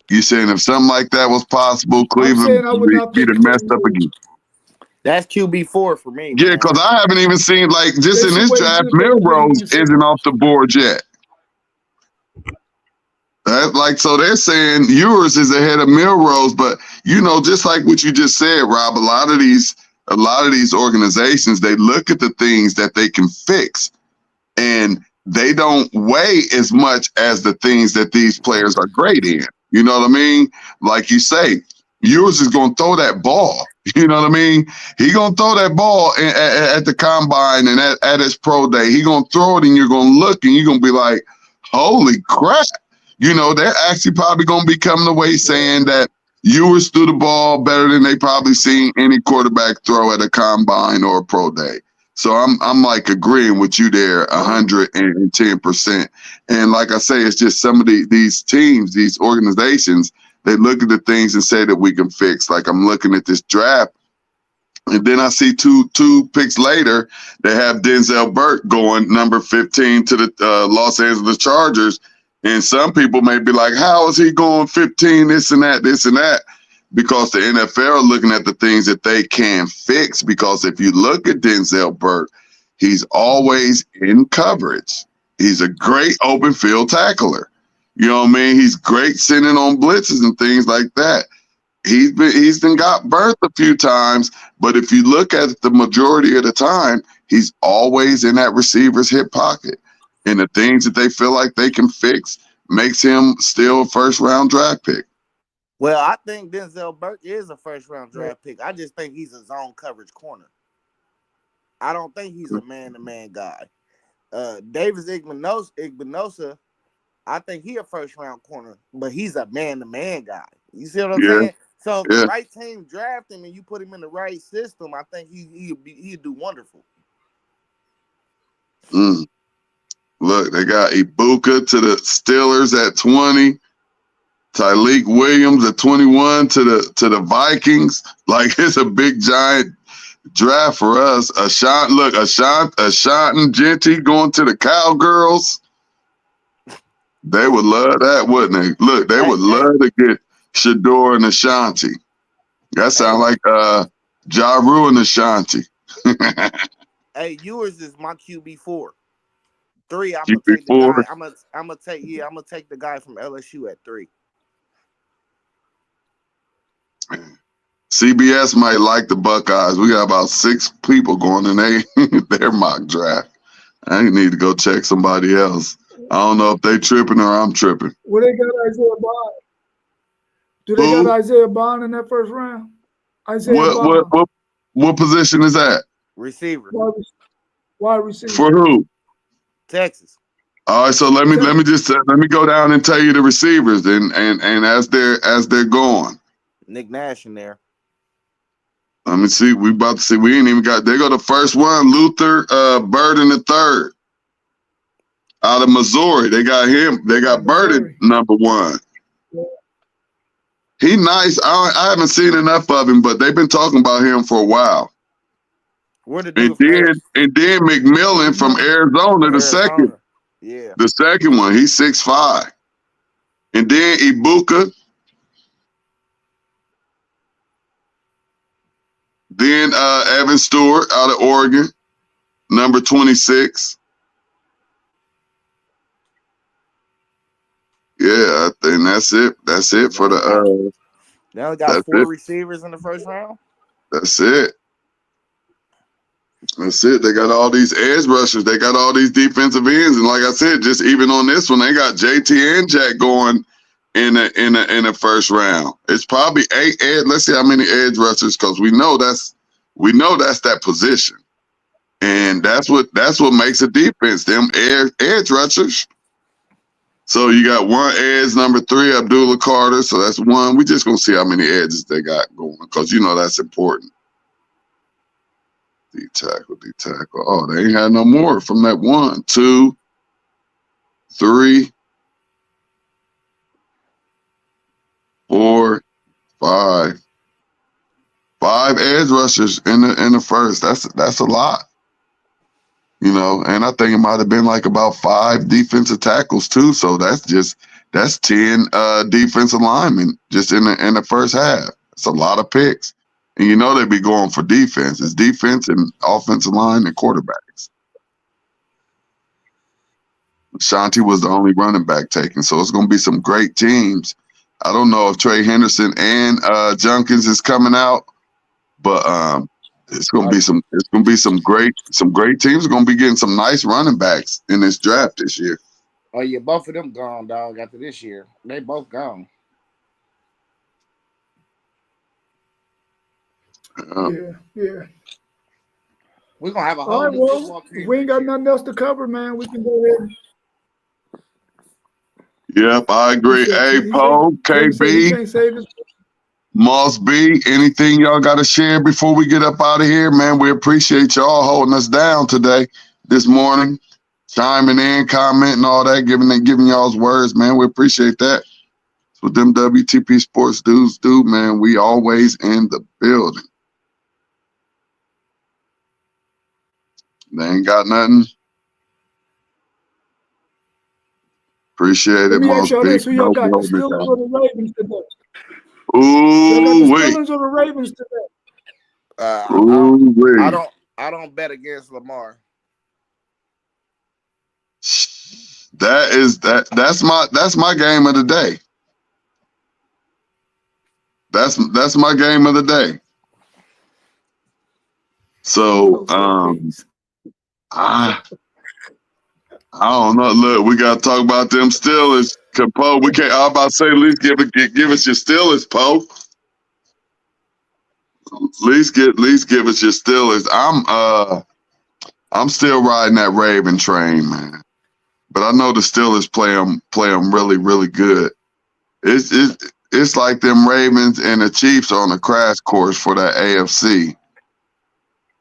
You saying if something like that was possible, Cleveland would be messed up again. That's QB4 for me. Yeah, because I haven't even seen, like, just in this draft, Milrose isn't off the board yet. So they're saying Ewers is ahead of Milrose, but you know, just like what you just said, Rob, a lot of these organizations, they look at the things that they can fix, and they don't weigh as much as the things that these players are great in. You know what I mean? Like you say, Ewers is going to throw that ball. You know what I mean? He going to throw that ball at the combine and at his pro day. He going to throw it, and you're going to look, and you're going to be like, holy crap. You know, they're actually probably going to be coming away saying that Ewers threw the ball better than they probably seen any quarterback throw at a combine or a pro day. So I'm like agreeing with you there 110%. And like I say, it's just some of these teams, these organizations, they look at the things and say that we can fix. Like I'm looking at this draft, and then I see two picks later, they have Denzel Burke going number 15 to the Los Angeles Chargers. And some people may be like, how is he going 15, this and that? Because the NFL are looking at the things that they can fix. Because if you look at Denzel Burke, he's always in coverage. He's a great open field tackler. You know what I mean? He's great sending on blitzes and things like that. He's been got burnt a few times, but if you look at it the majority of the time, he's always in that receiver's hip pocket. And the things that they feel like they can fix makes him still a first-round draft pick. Well, I think Denzel Burke is a first-round draft pick. I just think he's a zone coverage corner. I don't think he's a man-to-man guy. Davis Igbinosa, I think he a first-round corner, but he's a man-to-man guy. You see what I'm saying? So if the right team draft him and you put him in the right system, I think he'd do wonderful. Look, they got Ibuka to the Steelers at 20. Tyleik Williams at 21 to the Vikings. Like, it's a big giant draft for us. Ashanti Genty going to the Cowgirls. They would love that, wouldn't they? Look, they would love to get Shador and Ashanti. That sounds like Ja Rule and Ashanti. Hey, Ewers is my QB4. 3, I'm gonna take the guy from LSU at 3. CBS might like the Buckeyes. We got about 6 people going in their mock draft. I need to go check somebody else. I don't know if they tripping or I'm tripping. Well, they got Isaiah Bond. Do they got Isaiah Bond in that first round? What position is that? Receiver. Wide receiver. For who? Texas. All right, so let me go down and tell you the receivers and as they're going. Nick Nash in there. Let me see. We about to see. We ain't even got. They go the first one. Luther Burden the third. Out of Missouri, they got him. They got Burden number 1. Yeah. He nice. I haven't seen enough of him, but they've been talking about him for a while. And then McMillan from Arizona, the second. Yeah. The second one, he's 6'5". And then Ibuka. Then Evan Stewart out of Oregon, number 26. Yeah, and that's it. That's it for the. They only got 4 receivers in the first round. That's it. That's it. They got all these edge rushers. They got all these defensive ends, and like I said, just even on this one, they got JT and Jack going in the first round. It's probably 8 edge. Let's see how many edge rushers, because we know that's that position, and that's what makes a defense. Them edge rushers. So you got 1 edge, number 3, Abdullah Carter. So that's 1. We just gonna see how many edges they got going, because that's important. D tackle. Oh, they ain't had no more from that 1, 2, 3, 4, 5. 5 edge rushers in the first. That's a lot. And I think it might have been like about 5 defensive tackles too. So that's 10 defensive linemen just in the first half. It's a lot of picks. And they'd be going for defense. It's defense and offensive line and quarterbacks. Shanti was the only running back taken. So it's going to be some great teams. I don't know if Trey Henderson and Junkins is coming out, but it's going to be some great teams. Are going to be getting some nice running backs in this draft this year. Oh yeah, both of them gone, dog. After this year, they both gone. Yeah. We're gonna have a whole new football team. If we ain't got nothing else to cover, man, we can go ahead. Yep, I agree. Hey, Poe, KB, Moss B, anything y'all got to share before we get up out of here, man? We appreciate y'all holding us down this morning, chiming in, commenting, all that, giving y'all's words, man. We appreciate that. That's what them WTP Sports dudes do, man. We always in the building. They ain't got nothing. Appreciate it, most big. Who y'all got? The Steelers or the Ravens today? Ooh, wait. The Steelers or the Ravens today? I don't bet against Lamar. That's my game of the day. That's my game of the day. So I don't know. Look, we gotta talk about them Steelers. Poe, we can't. I was about to say, at least give us your Steelers, Poe. At least give us your Steelers. I'm still riding that Raven train, man. But I know the Steelers play them really, really good. It's like them Ravens and the Chiefs are on a crash course for that AFC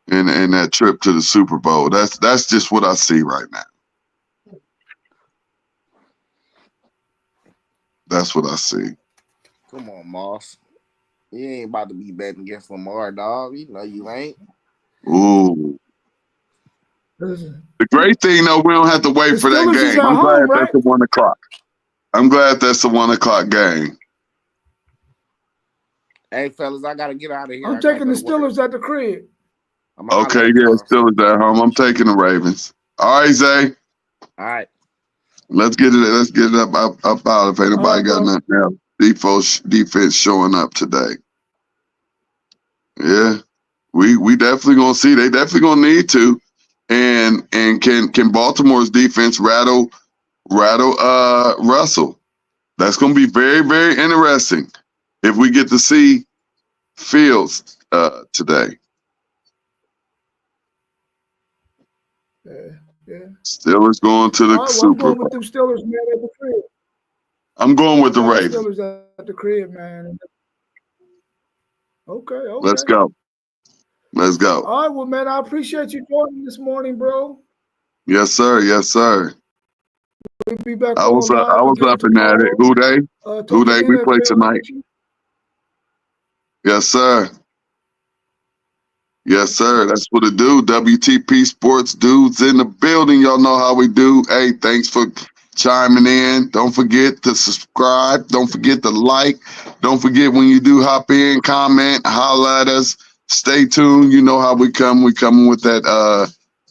and that trip to the Super Bowl. That's just what I see right now. That's what I see. Come on, Moss. You ain't about to be betting against Lamar, dog. You know you ain't. Ooh. Listen, The great thing, though, we don't have to wait for that Steelers is game. at I'm glad home, right? that's the 1 o'clock. I'm glad that's the 1 o'clock game. Hey, fellas, I got to get out of here. I'm taking the Steelers at the crib. Okay, yeah, Steelers at home. I'm taking the Ravens. All right, Zay. All right. Let's get it up out if anybody Right, got nothing else. Defense showing up today. Yeah, we definitely gonna see. They definitely gonna need to. And can Baltimore's defense rattle Russell? That's gonna be very, very interesting if we get to see Fields today. Yeah. Steelers going to the Super Bowl. I'm going with them Steelers, man, at the crib. I'm going with the Ravens. Steelers at the crib, man. Okay. Let's go. All right, well, man, I appreciate you joining this morning, bro. Yes, sir. Yes, sir. We'll be back. I was up and at it. Who they we play tonight? Yes, sir. Yes, sir. That's what it do. WTP Sports dudes in the building. Y'all know how we do. Hey, thanks for chiming in. Don't forget to subscribe. Don't forget to like. Don't forget when you do hop in, comment, holla at us. Stay tuned. You know how we come. We coming with that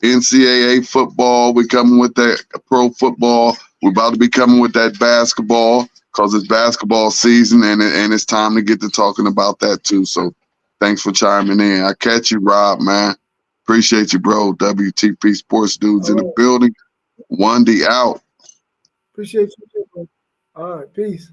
NCAA football. We coming with that pro football. We're about to be coming with that basketball because it's basketball season and it's time to get to talking about that too. So thanks for chiming in. I catch you, Rob, man. Appreciate you, bro. WTP Sports dudes in the building. 1D out. Appreciate you, bro. All right, peace.